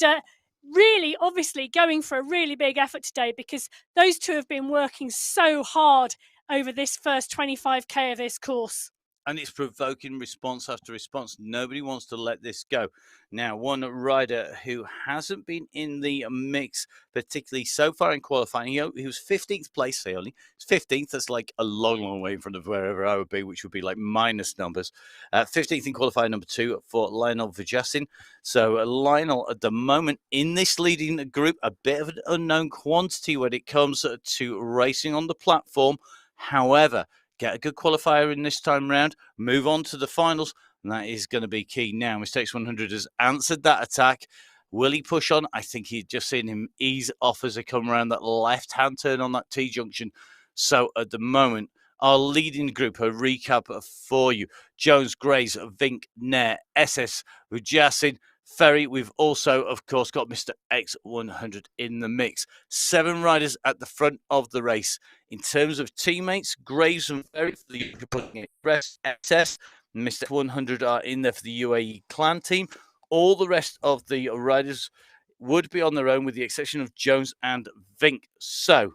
really, obviously, going for a really big effort today because those two have been working so hard over this first 25k of this course. And it's provoking response after response. Nobody wants to let this go. Now, one rider who hasn't been in the mix, particularly so far in qualifying, he was 15th place, only. It's 15th. That's like a long, long way in front of wherever I would be, which would be like minus numbers. 15th in qualifying number 2 for Lionel Vajasin. So Lionel, at the moment, in this leading group, a bit of an unknown quantity when it comes to racing on the platform. However, get a good qualifier in this time round, move on to the finals, and that is going to be key now. Mistakes 100 has answered that attack. Will he push on? I think he's just seen him ease off as they come around that left-hand turn on that T-junction. So at the moment, our leading group, a recap for you. Jones, Grays, Vink, Nair, SS, Vajasin, Ferry. We've also, of course, got Mr. X100 in the mix. 7 riders at the front of the race. In terms of teammates, Graves and Ferry for the Pudding Express, SS, and Mr. X100 are in there for the UAE clan team. All the rest of the riders would be on their own with the exception of Jones and Vink. So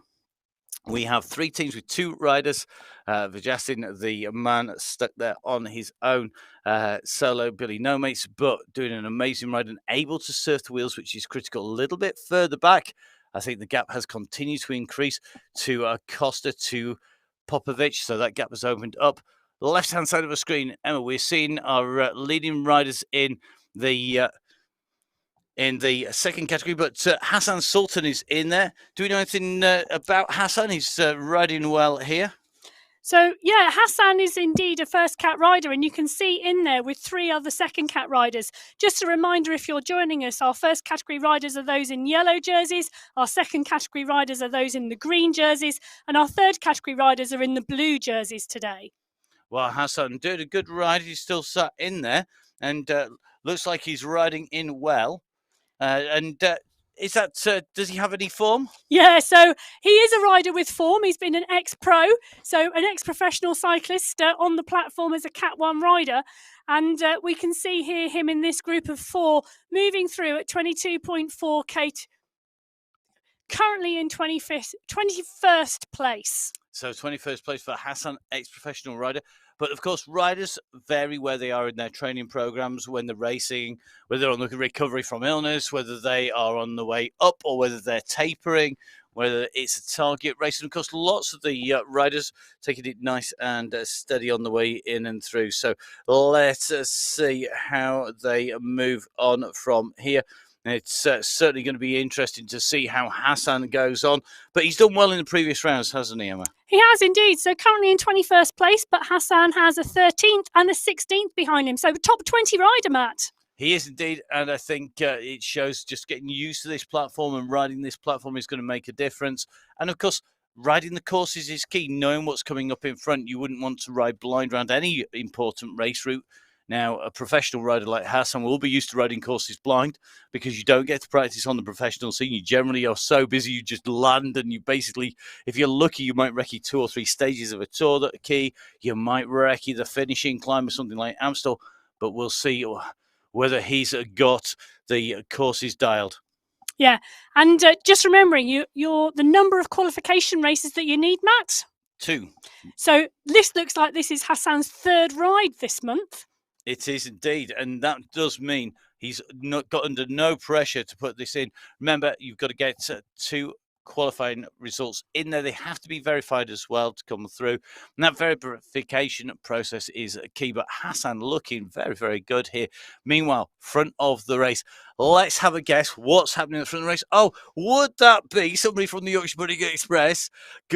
we have 3 teams with 2 riders. Vajasin, the man stuck there on his own solo, Billy No Mates, but doing an amazing ride and able to surf the wheels, which is critical. A little bit further back, I think the gap has continued to increase to Costa to Popovic, so that gap has opened up. The left-hand side of the screen, Emma, we're seeing our leading riders in the second category, but Hassan Sultan is in there. Do we know anything about Hassan? He's riding well here. So, yeah, Hassan is indeed a first cat rider, and you can see in there with 3 other second cat riders. Just a reminder, if you're joining us, our first category riders are those in yellow jerseys, our second category riders are those in the green jerseys, and our third category riders are in the blue jerseys today. Well, Hassan did a good ride. He's still sat in there, and looks like he's riding in well. Is that, does he have any form? Yeah, so he is a rider with form. He's been an ex-pro, so an ex-professional cyclist on the platform as a Cat 1 rider. And we can see here him in this group of 4 moving through at 22.4k, currently in 21st place. So 21st place for Hassan, ex-professional rider. But of course, riders vary where they are in their training programs, when they're racing, whether they're on the recovery from illness, whether they are on the way up or whether they're tapering, whether it's a target race. And of course, lots of the riders taking it nice and steady on the way in and through. So let's see how they move on from here. It's certainly going to be interesting to see how Hassan goes on. But he's done well in the previous rounds, hasn't he, Emma? He has indeed. So currently in 21st place, but Hassan has a 13th and a 16th behind him. So top 20 rider, Matt. He is indeed, and I think it shows just getting used to this platform and riding this platform is going to make a difference. And of course, riding the courses is key, knowing what's coming up in front. You wouldn't want to ride blind around any important race route. Now, a professional rider like Hassan will be used to riding courses blind because you don't get to practice on the professional scene. You generally are so busy, you just land and you basically, if you're lucky, you might recce 2 or 3 stages of a tour that are key. You might recce the finishing climb or something like Amstel, but we'll see whether he's got the courses dialed. Yeah, and just remembering, you're the number of qualification races that you need, Matt? 2. So this looks like this is Hassan's 3rd ride this month. It is indeed, and that does mean he's not got under no pressure to put this in. Remember, you've got to get 2 qualifying results in there. They have to be verified as well to come through, and that verification process is key. But Hassan looking very, very good here. Meanwhile, front of the race, let's have a guess what's happening at the front of the race. Oh, would that be somebody from the Yorkshire Pudding Express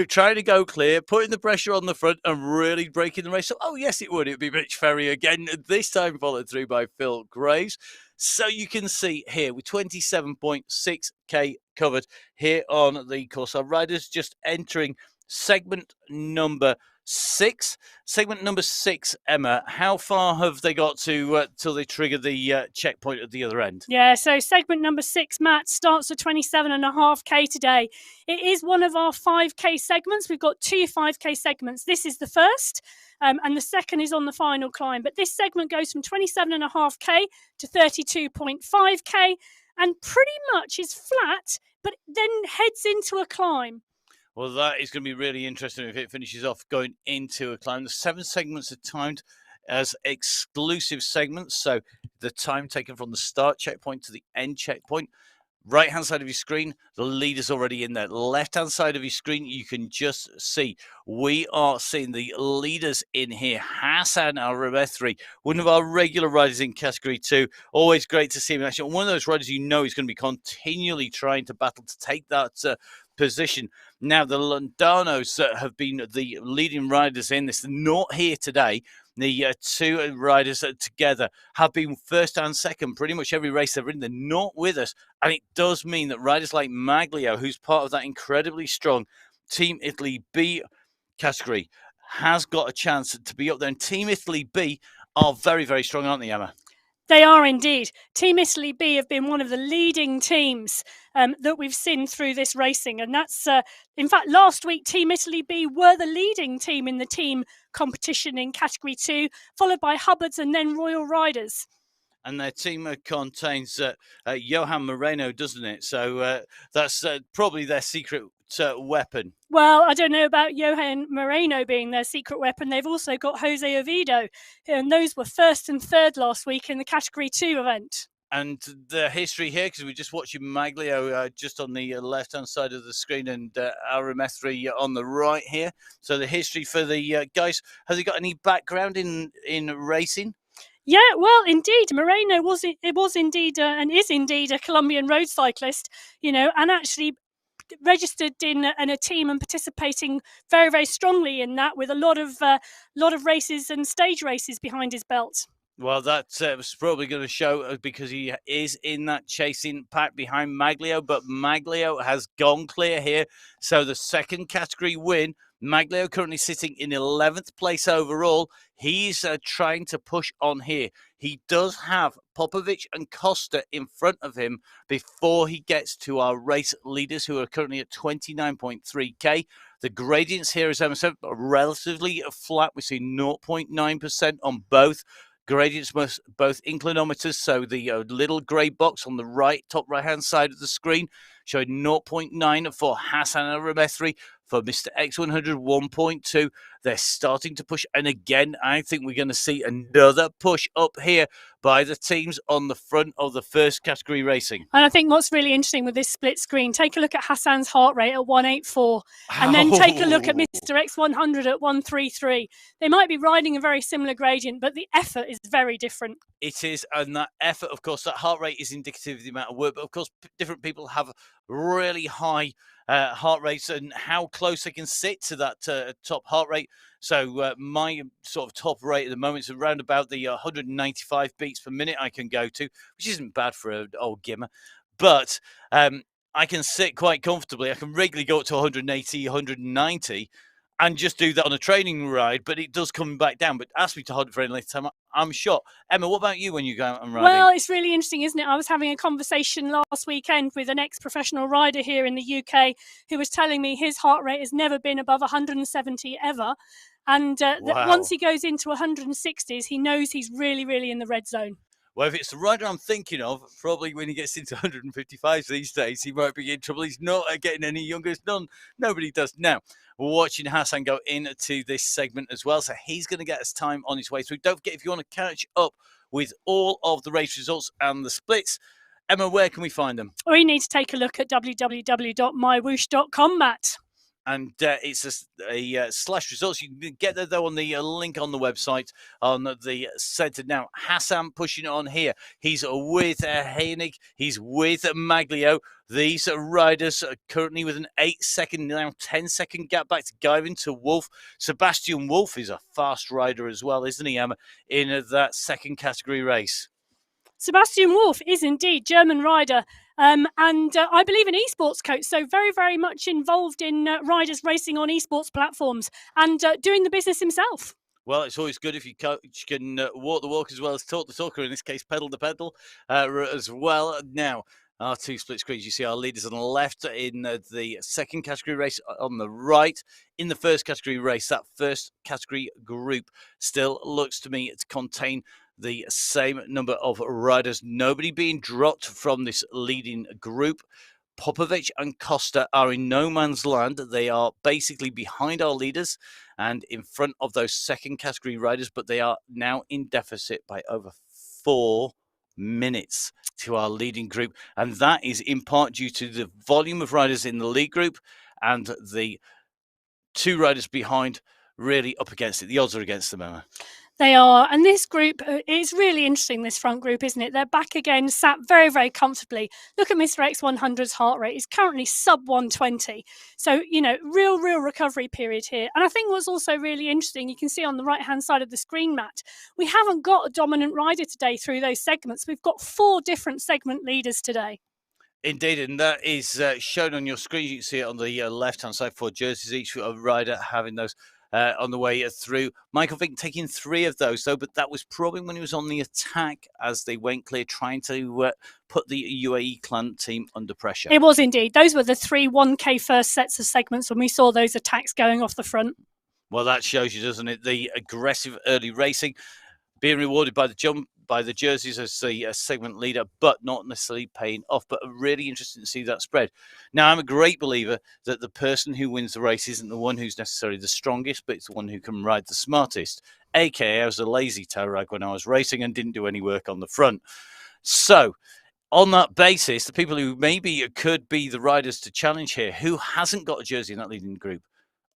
trying to go clear, putting the pressure on the front and really breaking the race? So, oh yes, it would. It'd be Mitch Ferry again, this time followed through by Phil Graves. So you can see here with 27.6k covered here on the course. Our riders just entering segment number 6. Segment number 6, Emma, how far have they got to till they trigger the checkpoint at the other end? Yeah, so segment number 6, Matt, starts at 27.5k today. It is one of our 5k segments. We've got 2 5k segments. This is the first, and the second is on the final climb. But this segment goes from 27.5k to 32.5k and pretty much is flat, but then heads into a climb. Well, that is going to be really interesting if it finishes off going into a climb. The 7 segments are timed as exclusive segments. So the time taken from the start checkpoint to the end checkpoint. Right-hand side of your screen, the leader's already in there. Left-hand side of your screen, you can just see we are seeing the leaders in here. Hassan Al-Remethri, one of our regular riders in Category 2. Always great to see him in action. One of those riders you know is going to be continually trying to battle to take that position. Now, the Londanos have been the leading riders in this. They're not here today. The 2 riders together have been first and second pretty much every race they're in. They're not with us. And it does mean that riders like Maglio, who's part of that incredibly strong Team Italy B category, has got a chance to be up there. And Team Italy B are very, very strong, aren't they, Emma? They are indeed. Team Italy B have been one of the leading teams that we've seen through this racing. And that's, in fact, last week, Team Italy B were the leading team in the team competition in Category 2, followed by Hubbards and then Royal Riders. And their team contains Johan Moreno, doesn't it? So that's probably their secret weapon. Well, I don't know about Johan Moreno being their secret weapon. They've also got Jose Oviedo, and those were 1st and 3rd last week in the Category 2 event. And the history here, because we're just watching Maglio just on the left-hand side of the screen and Al-Remethri on the right here. So the history for the guys, has he got any background in racing? Yeah, well, indeed, Moreno was indeed and is indeed a Colombian road cyclist, and actually registered in a team and participating very, very strongly in that, with a lot of races and stage races behind his belt. Well, that was probably going to show because he is in that chasing pack behind Maglio, but Maglio has gone clear here. So the second category win. Maglio currently sitting in 11th place overall. He's trying to push on here. He does have Popovic and Costa in front of him before he gets to our race leaders, who are currently at 29.3k. The gradients here, as Emma said, are relatively flat. We see 0.9% on both. Gradients, both inclinometers, so the little grey box on the top right-hand side of the screen showing 0.9 for Hassan Al-Rabethri. For Mr. X100, 1.2. They're starting to push. And again, I think we're going to see another push up here by the teams on the front of the first category racing. And I think what's really interesting with this split screen, take a look at Hassan's heart rate at 184, and then take a look at Mr. X100 at 133. They might be riding a very similar gradient, but the effort is very different. It is, and that effort, of course, that heart rate is indicative of the amount of work, but of course, different people have really high heart rates and how close they can sit to that top heart rate. So my sort of top rate at the moment is around about the 195 beats per minute I can go to, which isn't bad for an old gimmer, but I can sit quite comfortably. I can regularly go up to 180, 190, and just do that on a training ride, but it does come back down. But ask me to hold it for any length of time, I'm shot. Emma, what about you when you go out and riding? Well, it's really interesting, isn't it? I was having a conversation last weekend with an ex-professional rider here in the UK who was telling me his heart rate has never been above 170 ever. And Wow. Once he goes into 160s, he knows he's really, really in the red zone. Well, if it's the rider I'm thinking of, probably when he gets into 155s these days, he might be in trouble. He's not getting any younger. Nobody does. Now, we're watching Hassan go into this segment as well, so he's going to get us time on his way through. Don't forget, if you want to catch up with all of the race results and the splits, Emma, where can we find them? Or you need to take a look at www.mywhoosh.com, Matt. And it's a slash results. You can get there, though, on the link on the website on the centre. Now, Hassan pushing it on here. He's with Heinig. He's with Maglio. These riders are currently with an 8-second, now 10-second gap back to Guyvin to Wolf. Sebastian Wolf is a fast rider as well, isn't he, Emma, in that second category race? Sebastian Wolf is indeed German rider, and I believe an esports coach, so very, very much involved in riders racing on esports platforms and doing the business himself. Well, it's always good if you can walk the walk as well as talk the talk, or in this case, pedal the pedal as well. Now, our two split screens, you see our leaders on the left in the second category race on the right. In the first category race, that first category group still looks to me to contain the same number of riders. Nobody being dropped from this leading group. Popovic and Costa are in no man's land. They are basically behind our leaders and in front of those second category riders, but they are now in deficit by over 4 minutes to our leading group. And that is in part due to the volume of riders in the lead group and the two riders behind really up against it. The odds are against them, Emma. They are, and this group is really interesting, this front group, isn't it? They're back again, sat very, very comfortably. Look at Mr. X100's heart rate. It's currently sub 120. So, real recovery period here. And I think what's also really interesting, you can see on the right-hand side of the screen, Matt, we haven't got a dominant rider today through those segments. We've got 4 different segment leaders today. Indeed, and that is shown on your screen. You can see it on the left-hand side, 4 jerseys, each rider having those on the way through. Michael Vick taking 3 of those, though, but that was probably when he was on the attack as they went clear, trying to put the UAE clan team under pressure. It was indeed. Those were the 3 1K first sets of segments when we saw those attacks going off the front. Well, that shows you, doesn't it? The aggressive early racing being rewarded by the jump, by the jerseys as the segment leader, but not necessarily paying off. But really interesting to see that spread. Now, I'm a great believer that the person who wins the race isn't the one who's necessarily the strongest, but it's the one who can ride the smartest. AKA, I was a lazy tail rag when I was racing and didn't do any work on the front. So, on that basis, the people who maybe could be the riders to challenge here, who hasn't got a jersey in that leading group?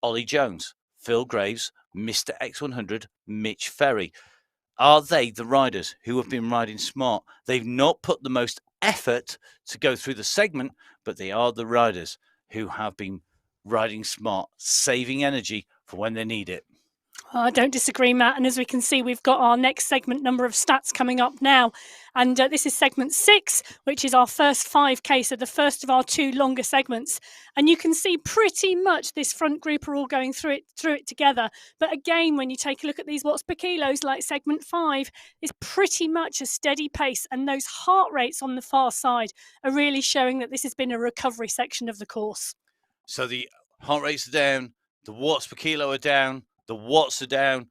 Ollie Jones, Phil Graves, Mr. X100, Mitch Ferry. Are they the riders who have been riding smart? They've not put the most effort to go through the segment, but they are the riders who have been riding smart, saving energy for when they need it. I don't disagree, Matt. And as we can see, we've got our next segment number of stats coming up now. And this is segment 6, which is our first 5K, so the first of our 2 longer segments. And you can see pretty much this front group are all going through it together. But again, when you take a look at these watts per kilos, like segment 5, it's pretty much a steady pace. And those heart rates on the far side are really showing that this has been a recovery section of the course. So the heart rates are down, the watts per kilo are down, the watts are down,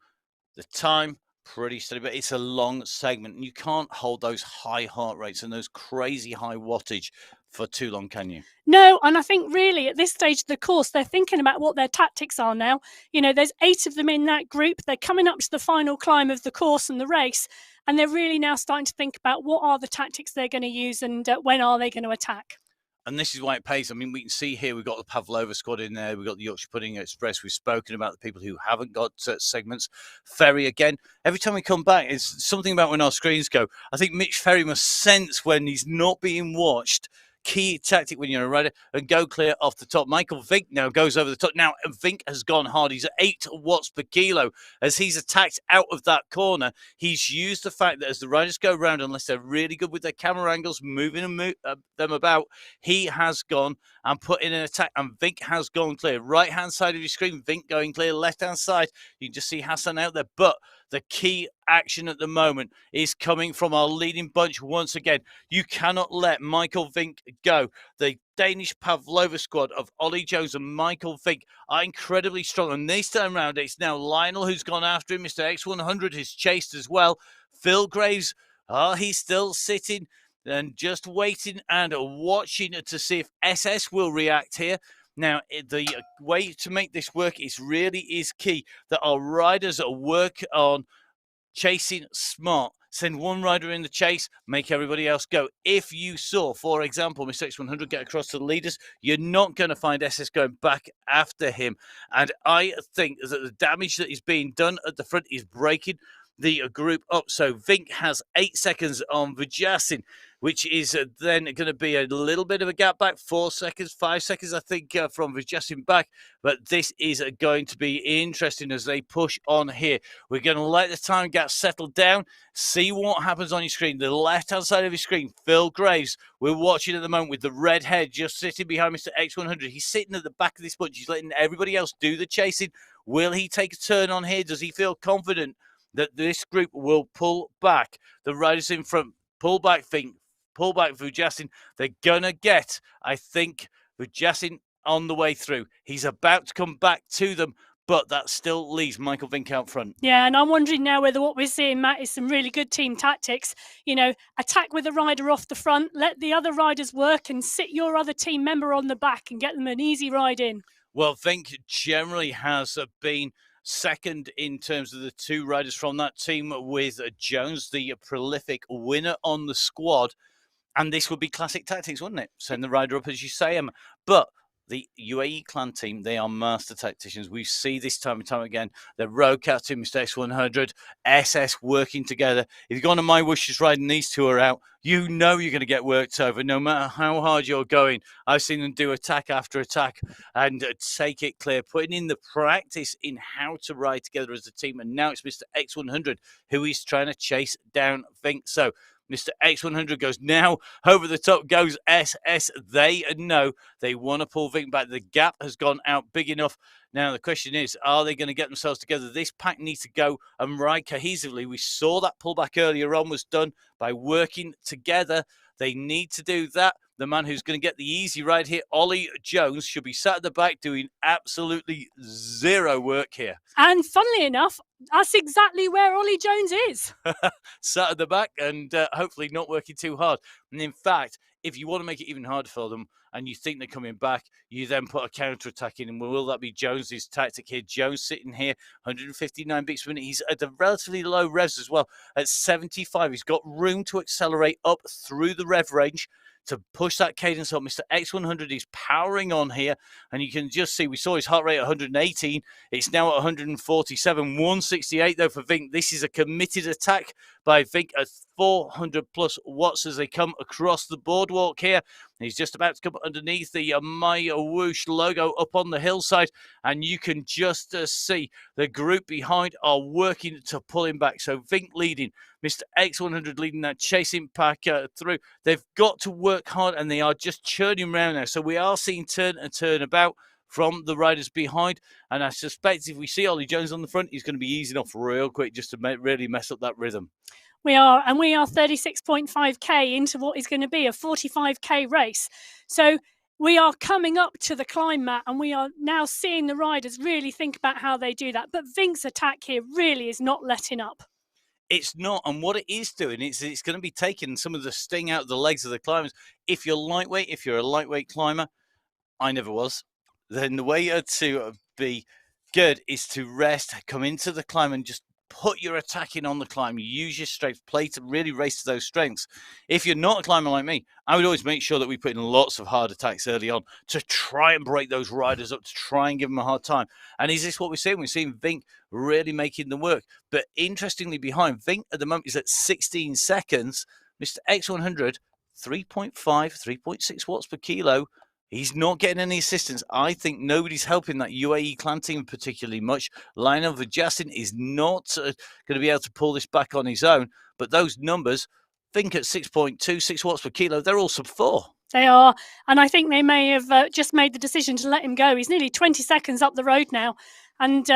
the time pretty steady, but it's a long segment, and you can't hold those high heart rates and those crazy high wattage for too long, can you? No, and I think really at this stage of the course, they're thinking about what their tactics are now. There's 8 of them in that group. They're coming up to the final climb of the course and the race, and they're really now starting to think about what are the tactics they're going to use and when are they going to attack. And this is why it pays. I mean, we can see here we've got the Pavlova squad in there. We've got the Yorkshire Pudding Express. We've spoken about the people who haven't got segments. Ferry again. Every time we come back, it's something about when our screens go. I think Mitch Ferry must sense when he's not being watched. Key tactic when you're a rider and go clear off the top. Michael Vink now goes over the top. Now, Vink has gone hard. He's at 8 watts per kilo as he's attacked out of that corner. He's used the fact that as the riders go around, unless they're really good with their camera angles, moving them about, he has gone and put in an attack, and Vink has gone clear. Right-hand side of your screen, Vink going clear. Left-hand side, you can just see Hassan out there, but the key action at the moment is coming from our leading bunch once again. You cannot let Michael Vink go. The Danish Pavlova squad of Ollie Jones and Michael Vink are incredibly strong. And this time around, it's now Lionel who's gone after him. Mr. X100 is chased as well. Phil Graves, he's still sitting and just waiting and watching to see if SS will react here. Now, the way to make this work really is key that our riders work on chasing smart. Send one rider in the chase, make everybody else go. If you saw, for example, Mr. X100 get across to the leaders, you're not going to find SS going back after him. And I think that the damage that is being done at the front is breaking the group up. So Vink has 8 seconds on Vujasin, which is then going to be a little bit of a gap back, 4 seconds, 5 seconds, I think, from Vujasin back. But this is going to be interesting as they push on here. We're going to let the time gap settle down, see what happens on your screen. The left-hand side of your screen, Phil Graves, we're watching at the moment with the red head just sitting behind Mr. X100. He's sitting at the back of this bunch. He's letting everybody else do the chasing. Will he take a turn on here? Does he feel confident that this group will pull back? The riders in front, pull back Vink, pull back Vujasin. They're going to get, I think, Vujasin on the way through. He's about to come back to them, but that still leaves Michael Vink out front. Yeah, and I'm wondering now whether what we're seeing, Matt, is some really good team tactics. Attack with a rider off the front, let the other riders work and sit your other team member on the back and get them an easy ride in. Well, Vink generally has been second in terms of the 2 riders from that team with Jones, the prolific winner on the squad. And this would be classic tactics, wouldn't it? Send the rider up as you say him. But the UAE clan team, they are master tacticians. We see this time and time again. The road captain, Mr. X100, SS working together. If you've gone to MyWhoosh is riding, these 2 are out, you know you're going to get worked over no matter how hard you're going. I've seen them do attack after attack and take it clear, putting in the practice in how to ride together as a team. And now it's Mr. X100 who is trying to chase down Vink. So Mr. X100 goes now, over the top goes SS. They know they want to pull Vink back. The gap has gone out big enough. Now, the question is, are they going to get themselves together? This pack needs to go and ride cohesively. We saw that pullback earlier on was done by working together. They need to do that. The man who's going to get the easy ride here, Ollie Jones, should be sat at the back doing absolutely zero work here. And funnily enough, that's exactly where Ollie Jones is. Sat at the back and hopefully not working too hard. And in fact, if you want to make it even harder for them and you think they're coming back, you then put a counter-attack in. And will that be Jones's tactic here? Jones sitting here, 159 beats per minute. He's at a relatively low revs as well. At 75, he's got room to accelerate up through the rev range to push that cadence up. Mr. X100 is powering on here, and you can just see, we saw his heart rate at 118. It's now at 147. 168, though, for Vink. This is a committed attack by Vink at 400 plus watts as they come across the boardwalk here. He's just about to come underneath the MyWhoosh logo up on the hillside, and you can just see the group behind are working to pull him back. So Vink leading, Mr. X100 leading that chasing pack through. They've got to work hard, and they are just churning around now. So we are seeing turn and turn about from the riders behind, and I suspect if we see Ollie Jones on the front, he's going to be easing off real quick just to really mess up that rhythm. We are 36.5k into what is going to be a 45k race. So we are coming up to the climb, Matt, and we are now seeing the riders really think about how they do that. But Vink's attack here really is not letting up. It's not. And what it is doing is it's going to be taking some of the sting out of the legs of the climbers. If you're lightweight, if you're a lightweight climber, I never was, then the way to be good is to rest, come into the climb and just put your attack in on the climb. Use your strength, play to really race to those strengths. If you're not a climber like me, I would always make sure that we put in lots of hard attacks early on to try and break those riders up, to try and give them a hard time. And is this what we're seeing? We're seeing Vink really making the work. But interestingly, behind Vink at the moment is at 16 seconds. Mr. X100, 3.5, 3.6 watts per kilo. He's not getting any assistance. I think nobody's helping that UAE clan team particularly much. Lionel Vajastin is not going to be able to pull this back on his own. But those numbers, think at 6.2, 6 watts per kilo, they're all sub 4. They are. And I think they may have just made the decision to let him go. He's nearly 20 seconds up the road now. And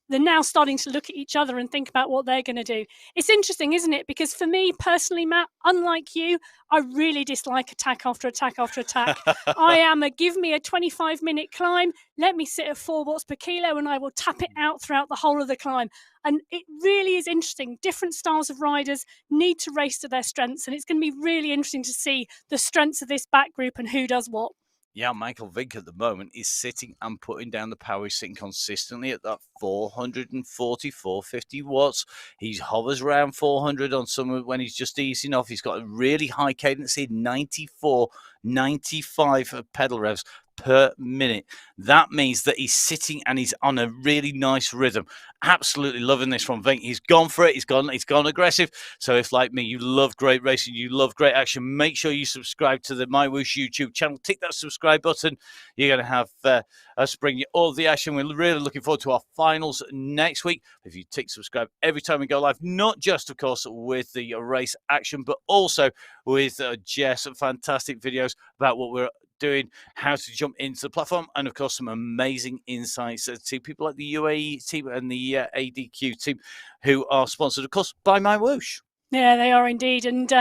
they're now starting to look at each other and think about what they're going to do. It's interesting, isn't it? Because for me personally, Matt, unlike you, I really dislike attack after attack after attack. I am give me a 25-minute climb, let me sit at 4 watts per kilo and I will tap it out throughout the whole of the climb. And it really is interesting. Different styles of riders need to race to their strengths, and it's going to be really interesting to see the strengths of this back group and who does what. Yeah, Michael Vink at the moment is sitting and putting down the power. He's sitting consistently at that 440, 450 watts. He hovers around 400 on some when he's just easing off. He's got a really high cadence here, 94, 95 pedal revs per minute. That means that he's sitting and he's on a really nice rhythm. Absolutely loving this from Vink. He's gone for it. He's gone aggressive. So if, like me, you love great racing, you love great action, make sure you subscribe to the MyWhoosh YouTube channel. Tick that subscribe button. You're going to have us bring you all the action. We're really looking forward to our finals next week. If you tick subscribe every time we go live, not just, of course, with the race action, but also with Jess, fantastic videos about what we're doing, how to jump into the platform, and of course some amazing insights to people like the UAE team and the ADQ team, who are sponsored, of course, by MyWhoosh. Yeah, they are indeed. And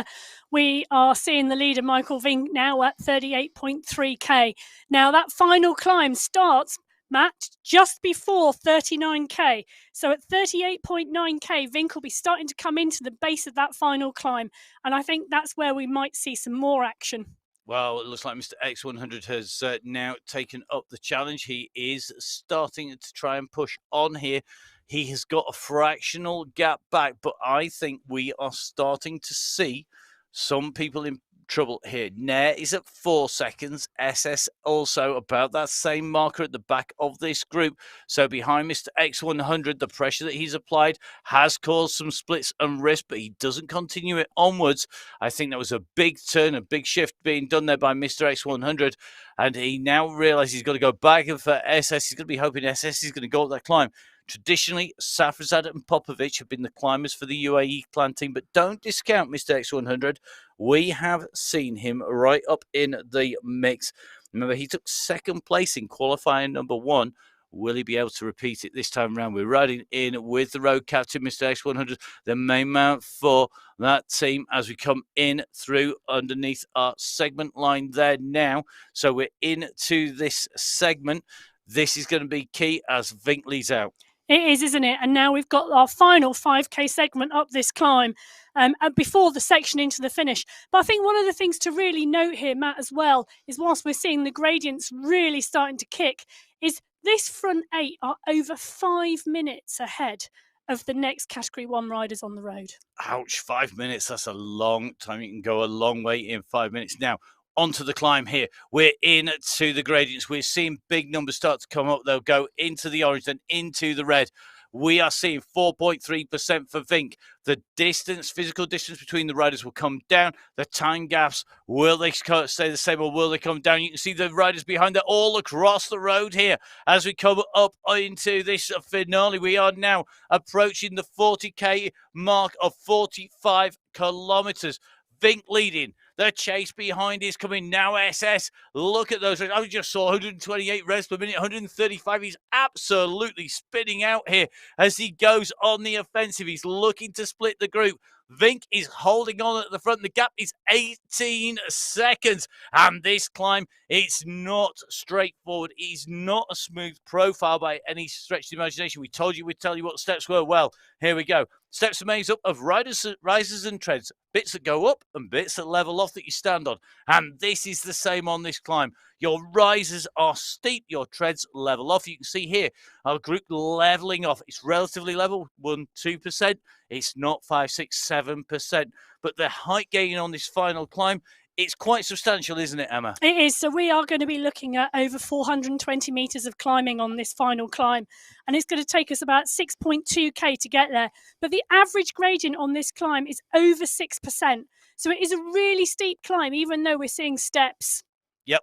we are seeing the leader, Michael Vink, now at 38.3k. Now that final climb starts, Matt, just before 39k. So at 38.9k, Vink will be starting to come into the base of that final climb. And I think that's where we might see some more action. Well, it looks like Mr. X100 has now taken up the challenge. He is starting to try and push on here. He has got a fractional gap back, but I think we are starting to see some people in trouble here. Nair is at 4 seconds. SS also about that same marker at the back of this group. So behind Mr. X100, the pressure that he's applied has caused some splits and risks, but he doesn't continue it onwards. I think that was a big turn, a big shift being done there by Mr. X100. And he now realizes he's got to go back for SS. He's going to be hoping SS is going to go up that climb. Traditionally, Safrazad and Popovic have been the climbers for the UAE clan team, but don't discount Mr. X100. We have seen him right up in the mix. Remember, he took second place in qualifier number 1. Will he be able to repeat it this time around? We're riding in with the road captain, Mr. X100, the main man for that team as we come in through underneath our segment line there now. So we're into this segment. This is going to be key as Vink leads out. It is, isn't it? And now we've got our final 5k segment up this climb before the section into the finish. But I think one of the things to really note here, Matt, as well, is whilst we're seeing the gradients really starting to kick, is this front 8 are over 5 minutes ahead of the next Category 1 riders on the road. Ouch, 5 minutes. That's a long time. You can go a long way in 5 minutes. Now, onto the climb here. We're into the gradients. We're seeing big numbers start to come up. They'll go into the orange, then into the red. We are seeing 4.3% for Vink. The distance, physical distance between the riders will come down. The time gaps, will they stay the same or will they come down? You can see the riders behind it all across the road here. As we come up into this finale, we are now approaching the 40k mark of 45 kilometers. Vink leading. The chase behind is coming now. SS, look at those. I just saw 128 revs per minute, 135. He's absolutely spinning out here as he goes on the offensive. He's looking to split the group. Vink is holding on at the front. The gap is 18 seconds. And this climb, it's not straightforward. It's not a smooth profile by any stretch of the imagination. We told you we'd tell you what the steps were. Well, here we go. Steps are made up of rises and treads, bits that go up and bits that level off that you stand on. And this is the same on this climb. Your rises are steep, your treads level off. You can see here our group leveling off. It's relatively level, 1-2%. It's not 5-6-7%. But the height gain on this final climb, it's quite substantial, isn't it, Emma? It is. So we are going to be looking at over 420 metres of climbing on this final climb. And it's going to take us about 6.2k to get there. But the average gradient on this climb is over 6%. So it is a really steep climb, even though we're seeing steps. Yep,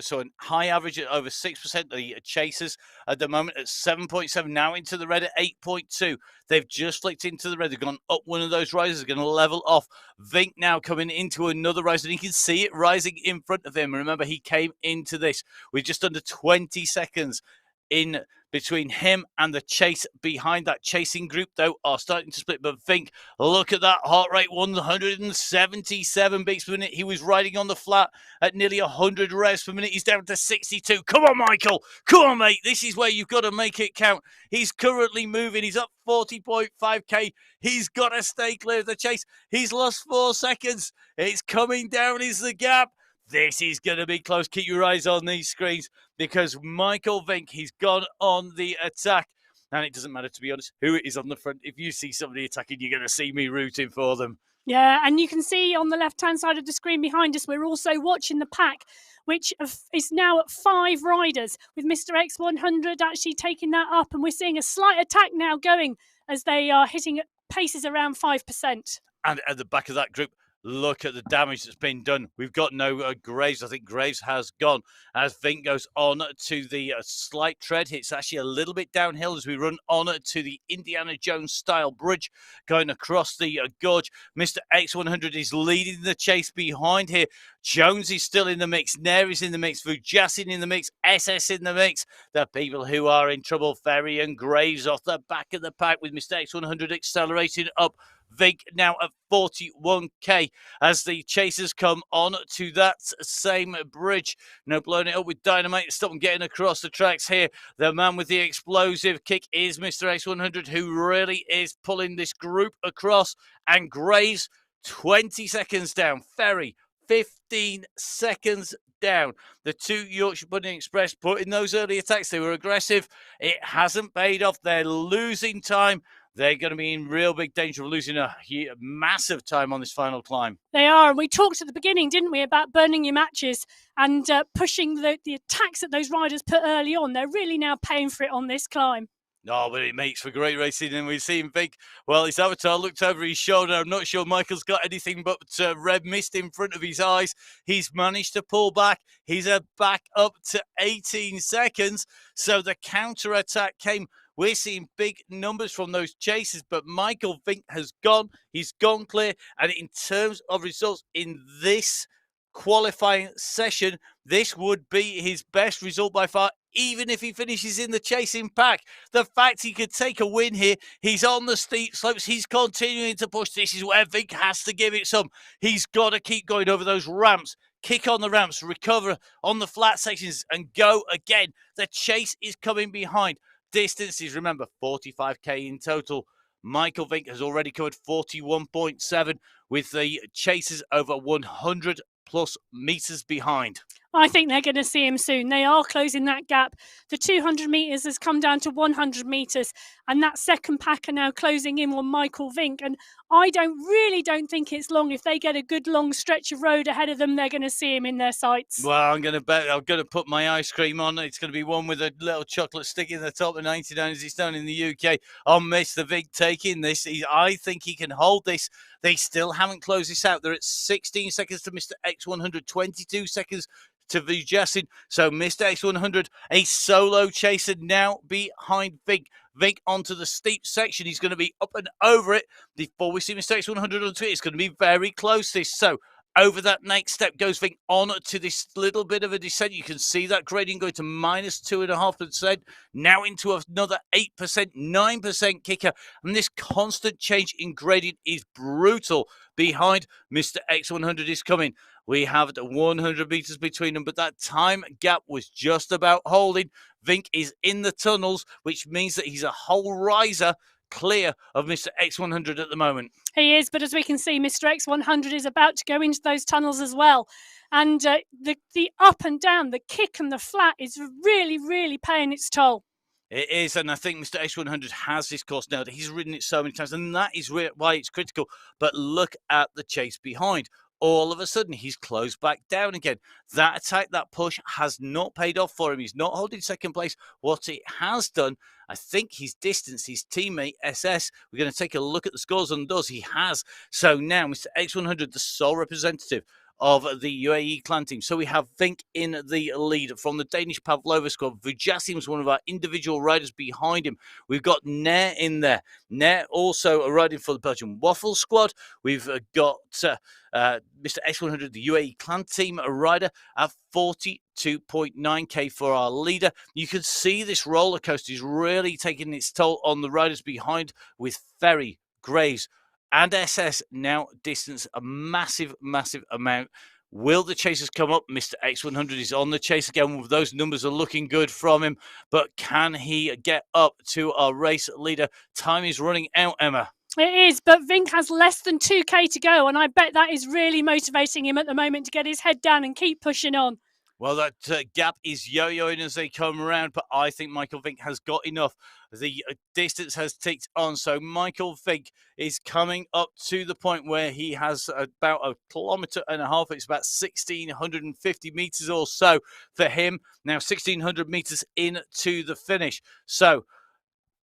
so a high average at over 6%. The chasers at the moment at 7.7, now into the red at 8.2. They've just flicked into the red. They've gone up one of those rises, going to level off. Vink now coming into another rise, and you can see it rising in front of him. Remember, he came into this with just under 20 seconds in between him and the chase behind. That chasing group, though, are starting to split. But Vink, look at that heart rate, 177 beats per minute. He was riding on the flat at nearly 100 revs per minute. He's down to 62. Come on, Michael. Come on, mate. This is where you've got to make it count. He's currently moving. He's up 40.5k. He's got to stay clear of the chase. He's lost 4 seconds. It's coming down is the gap. This is going to be close. Keep your eyes on these screens because Michael Vink, he's gone on the attack. And it doesn't matter, to be honest, who it is on the front. If you see somebody attacking, you're going to see me rooting for them. Yeah, and you can see on the left-hand side of the screen behind us, we're also watching the pack, which is now at 5 riders, with Mr. X100 actually taking that up. And we're seeing a slight attack now going as they are hitting paces around 5%. And at the back of that group, look at the damage that's been done. We've got no Graves. I think Graves has gone as Vink goes on to the slight tread. It's actually a little bit downhill as we run on to the Indiana Jones style bridge going across the gorge. Mr. X100 is leading the chase behind here. Jones is still in the mix. Neri's in the mix. Vujasin in the mix. SS in the mix. The people who are in trouble, Ferry and Graves off the back of the pack with Mr. X100 accelerating up. Vink now at 41k as the chasers come on to that same bridge. Now blowing it up with dynamite to stop them getting across the tracks here. The man with the explosive kick is Mr. X100, who really is pulling this group across. And Graves, 20 seconds down. Ferry, 15 seconds down. The two Yorkshire Pudding Express put in those early attacks. They were aggressive. It hasn't paid off. They're losing time. They're going to be in real big danger of losing a massive time on this final climb. They are. And we talked at the beginning, didn't we, about burning your matches and pushing the attacks that those riders put early on. They're really now paying for it on this climb. Oh, but it makes for great racing. And we've seen Vink, well, his avatar looked over his shoulder. I'm not sure Michael's got anything but red mist in front of his eyes. He's managed to pull back. He's back up to 18 seconds. So the counter-attack came. We're seeing big numbers from those chases, but Michael Vink has gone. He's gone clear. And in terms of results in this qualifying session, this would be his best result by far, even if he finishes in the chasing pack. The fact he could take a win here, he's on the steep slopes, he's continuing to push. This is where Vink has to give it some. He's got to keep going over those ramps, kick on the ramps, recover on the flat sections, and go again. The chase is coming behind. Distances, remember, 45k in total. Michael Vink has already covered 41.7 with the chasers over 100 plus meters behind. I think they're going to see him soon. They are closing that gap. The 200 metres has come down to 100 metres, and that second pack are now closing in on Michael Vink. And I really don't think it's long. If they get a good long stretch of road ahead of them, they're going to see him in their sights. Well, I'm going to put my ice cream on. It's going to be one with a little chocolate stick in the top of 99 as it's done in the UK. I'll miss the Vink taking this. I think he can hold this. They still haven't closed this out. They're at 16 seconds to Mr. X100, 22 seconds to Vujasin. So Mr. X100, a solo chaser now behind Vink. Vink onto the steep section. He's going to be up and over it before we see Mr. X100 onto it. It's going to be very close this. So Over that next step goes Vink on to this little bit of a descent. You can see that gradient going to minus 2.5%, now into another 8%, 9% kicker. And this constant change in gradient is brutal. Behind Mr. X100 is coming. We have 100 meters between them, but that time gap was just about holding. Vink is in the tunnels, which means that he's a whole riser clear of Mr. X100 at the moment. He is, but as we can see, Mr. X100 is about to go into those tunnels as well. And the up and down, the kick and the flat is really, really paying its toll. It is, and I think Mr. X100 has this course now. He's ridden it so many times, and that is why it's critical. But look at the chase behind. All of a sudden, he's closed back down again. That attack, that push has not paid off for him. He's not holding second place. What it has done, I think he's distanced his teammate SS. We're going to take a look at the scores on those. He has. So now, Mr. X100, the sole representative of the UAE clan team. So we have Vink in the lead from the Danish Pavlova squad. Vujasim is one of our individual riders behind him. We've got Nair in there. Nair also riding for the Belgian Waffle squad. We've got Mr. X100, the UAE clan team rider, at 42.9k for our leader. You can see this roller coaster is really taking its toll on the riders behind, with Ferry, Graves, and SS now distance a massive, massive amount. Will the chasers come up? Mr. X100 is on the chase again. Those numbers are looking good from him, but can he get up to our race leader? Time is running out, Emma. It is, but Vink has less than 2k to go, and I bet that is really motivating him at the moment to get his head down and keep pushing on. Well, that gap is yo-yoing as they come around, but I think Michael Vink has got enough. The distance has ticked on, so Michael Vink is coming up to the point where he has about 1.5 kilometers. It's about 1,650 meters or so for him. Now, 1,600 meters into the finish. So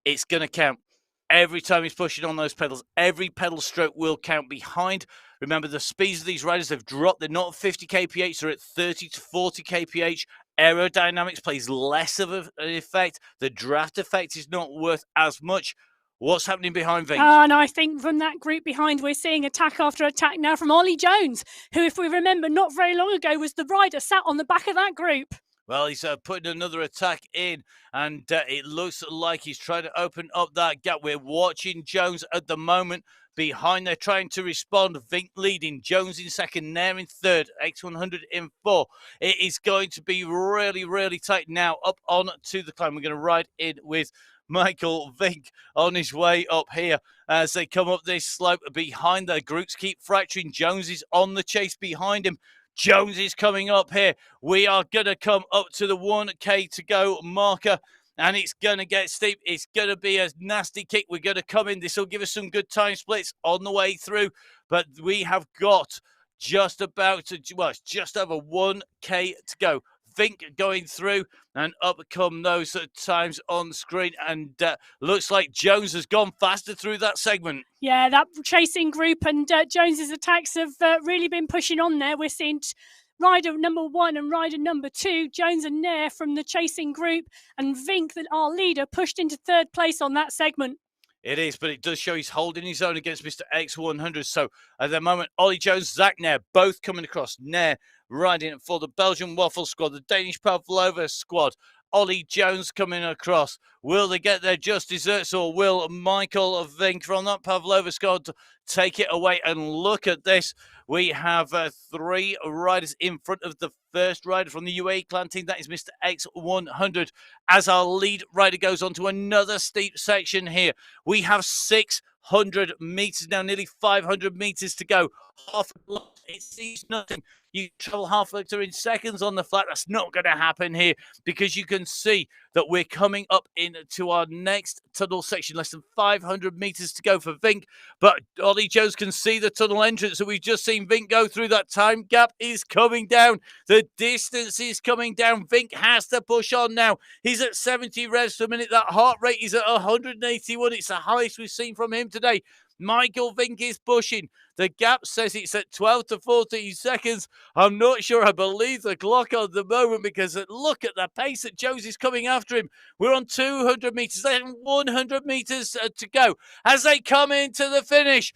it's going to count. Every time he's pushing on those pedals, every pedal stroke will count behind. Remember, the speeds of these riders have dropped. They're not 50 kph, they're at 30 to 40 kph. Aerodynamics plays less of an effect. The draft effect is not worth as much. What's happening behind Vink? And I think from that group behind, we're seeing attack after attack now from Ollie Jones, who, if we remember, not very long ago was the rider sat on the back of that group. Well, he's putting another attack in, and it looks like he's trying to open up that gap. We're watching Jones at the moment. Behind, they're trying to respond. Vink leading, Jones in second, Nair in third, X100 in four. It is going to be really, really tight now up on to the climb. We're going to ride in with Michael Vink on his way up here as they come up this slope. Behind, their groups keep fracturing. Jones is on the chase behind him. Jones is coming up here. We are going to come up to the 1k to go marker, and it's going to get steep. It's going to be a nasty kick. We're going to come in. This will give us some good time splits on the way through, but we have got just about to, well, it's just over 1k to go. Vink going through, and up come those times on screen, and looks like Jones has gone faster through that segment. Yeah, that chasing group and Jones's attacks have really been pushing on there. We're seeing rider number 1 and rider number 2, Jones and Nair from the chasing group, and Vink, our leader, pushed into third place on that segment. It is, but it does show he's holding his own against Mr. X100. So at the moment, Ollie Jones, Zach Nair, both coming across. Nair riding for the Belgian Waffle squad, the Danish Pavlova squad. Ollie Jones coming across. Will they get their just desserts, or will Michael Vink from that Pavlova squad take it away? And look at this. We have 3 riders in front of the first rider from the UAE clan team. That is Mr. X100. As our lead rider goes on to another steep section here, we have 600 meters now, nearly 500 meters to go. Half a block, it sees nothing. You travel half a liter in seconds on the flat. That's not going to happen here, because you can see that we're coming up into our next tunnel section. Less than 500 meters to go for Vink, but Ollie Jones can see the tunnel entrance that we've just seen Vink go through. That time gap is coming down. The distance is coming down. Vink has to push on now. He's at 70 revs per minute. That heart rate is at 181. It's the highest we've seen from him today. Michael Vink is pushing. The gap says it's at 12 to 14 seconds. I'm not sure I believe the clock at the moment, because look at the pace that Josie's coming after him. We're on 200 metres, then 100 metres to go as they come into the finish.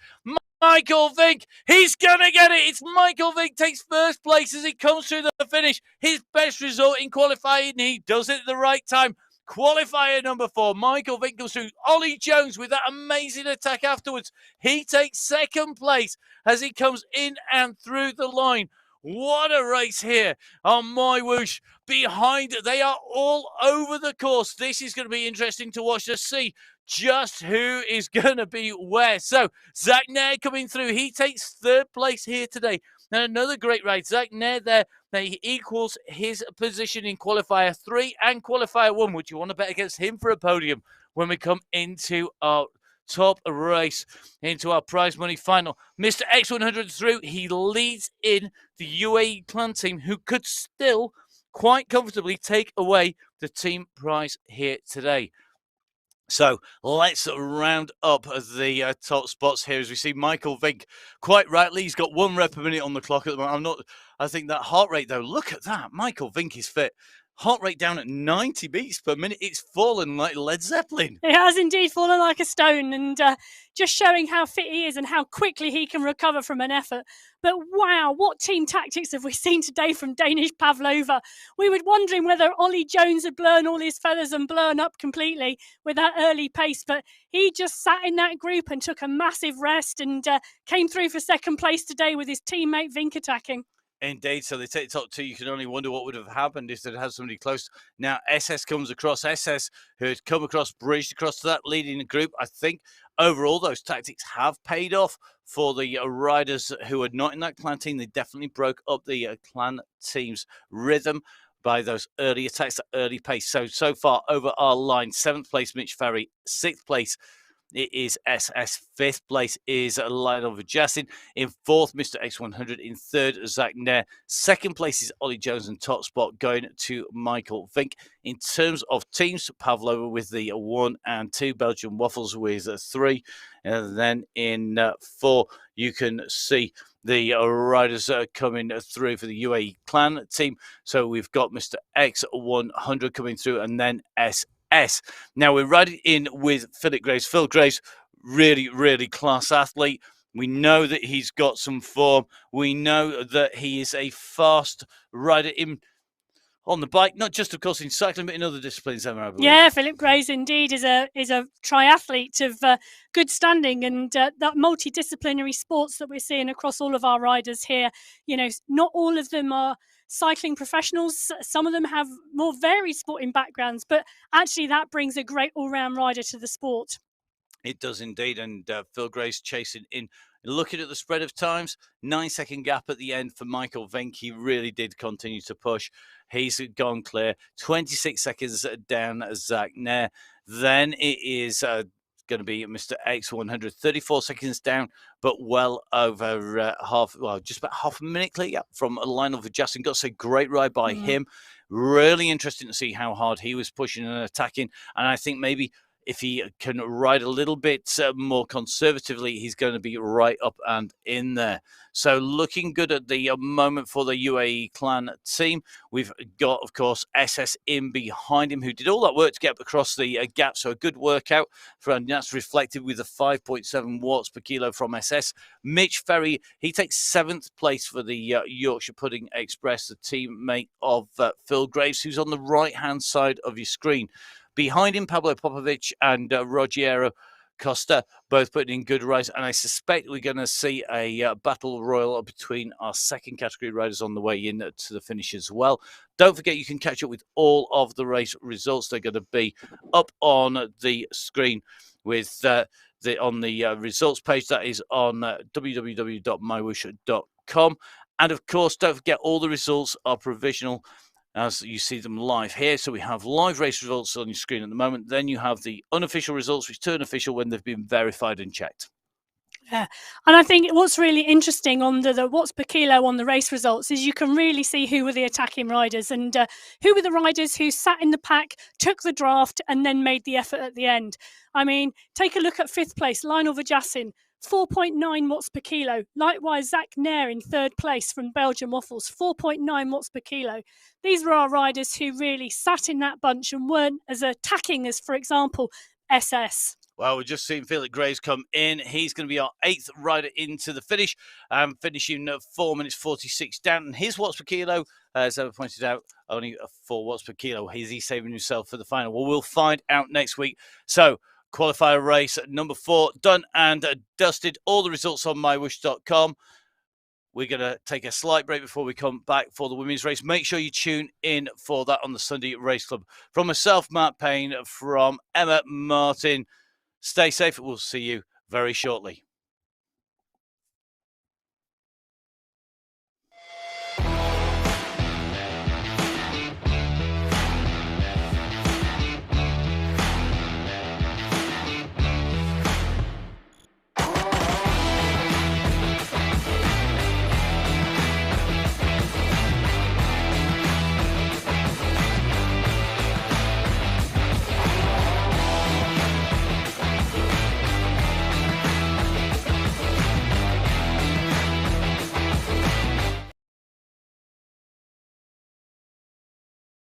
Michael Vink, he's going to get it. It's Michael Vink takes first place as he comes through the finish. His best result in qualifying. He does it at the right time. Qualifier number 4, Michael Vink goes through. Ollie Jones with that amazing attack afterwards. He takes second place as he comes in and through the line. What a race here on MyWhoosh. Behind, they are all over the course. This is going to be interesting to watch, to see just who is going to be where. So, Zach Nair coming through. He takes third place here today. Now, another great ride. Zach Nair there. He equals his position in qualifier 3 and qualifier 1. Would you want to bet against him for a podium when we come into our top race, into our prize money final? Mr. X100 through. He leads in the UAE clan team, who could still quite comfortably take away the team prize here today. So let's round up the top spots here as we see Michael Vink. Quite rightly, he's got 1 rep per minute on the clock at the moment. I think that heart rate, though, look at that. Michael Vink is fit. Heart rate down at 90 beats per minute. It's fallen like Led Zeppelin. It has indeed fallen like a stone, and just showing how fit he is and how quickly he can recover from an effort. But wow, what team tactics have we seen today from Danish Pavlova? We were wondering whether Ollie Jones had blown all his feathers and blown up completely with that early pace, but he just sat in that group and took a massive rest and came through for second place today with his teammate Vink attacking. Indeed, so they take the top 2. You can only wonder what would have happened if they'd had somebody close. Now, SS comes across. SS, who had come across, bridged across to that leading group. I think overall those tactics have paid off for the riders who are not in that clan team. They definitely broke up the clan team's rhythm by those early attacks, that early pace. So far over our line, 7th place, Mitch Ferry. 6th place, it is SS. 5th place is Lionel Vajassin. In 4th, Mr. X100. In 3rd, Zach Nair. 2nd place is Ollie Jones, and top spot going to Michael Vink. In terms of teams, Pavlova with the 1 and 2, Belgian Waffles with 3. And then in 4, you can see the riders coming through for the UAE clan team. So we've got Mr. X100 coming through, and then SS. Now we're riding in with Philip Graves. Phil Graves, really, really class athlete. We know that he's got some form. We know that he is a fast rider on the bike, not just, of course, in cycling, but in other disciplines, Emma, I believe. Yeah, Philip Graves indeed is a triathlete of good standing, and that multidisciplinary sports that we're seeing across all of our riders here. You know, not all of them are cycling professionals. Some of them have more varied sporting backgrounds, but actually that brings a great all-round rider to the sport. It does indeed, and Phil Grace chasing in. Looking at the spread of times, 9-second gap at the end for Michael Vink. He really did continue to push. He's gone clear. 26 seconds down Zach Nair. Then it is going to be Mr. X100. 34 seconds down, but well over just about half a minute clear from Lionel Vajassin. Got to say, great ride by him. Really interesting to see how hard he was pushing and attacking. And I think maybe if he can ride a little bit more conservatively, he's going to be right up and in there. So looking good at the moment for the UAE clan team. We've got, of course, SS in behind him, who did all that work to get across the gap. So a good workout, and that's reflected with the 5.7 watts per kilo from SS. Mitch Ferry, he takes 7th place for the Yorkshire Pudding Express, the teammate of Phil Graves, who's on the right-hand side of your screen. Behind him, Pablo Popovic and Roggiero Costa, both putting in good rides. And I suspect we're going to see a battle royal between our second category riders on the way in to the finish as well. Don't forget, you can catch up with all of the race results. They're going to be up on the screen with on the results page. That is on www.mywhoosh.com. And of course, don't forget, all the results are provisional as you see them live here. So we have live race results on your screen at the moment. Then you have the unofficial results, which turn official when they've been verified and checked. Yeah, and I think what's really interesting on the watts per kilo on the race results is you can really see who were the attacking riders and who were the riders who sat in the pack, took the draft, and then made the effort at the end. I mean, take a look at 5th place, Lionel Vajassin. 4.9 watts per kilo. Likewise, Zach Nair in third place from Belgian Waffles, 4.9 watts per kilo. These were our riders who really sat in that bunch and weren't as attacking as, for example, SS. Well, we've just seen Philip Graves come in. He's going to be our 8th rider into the finish, finishing at 4 minutes 46 down. And his watts per kilo, as I pointed out, only 4 watts per kilo. Is he saving himself for the final? Well, we'll find out next week. So, qualifier race number 4 done and dusted. All the results on MyWhoosh.com. We're going to take a slight break before we come back for the women's race. Make sure you tune in for that on the Sunday Race Club. From myself, Matt Payne, from Emma Martin, stay safe. We'll see you very shortly.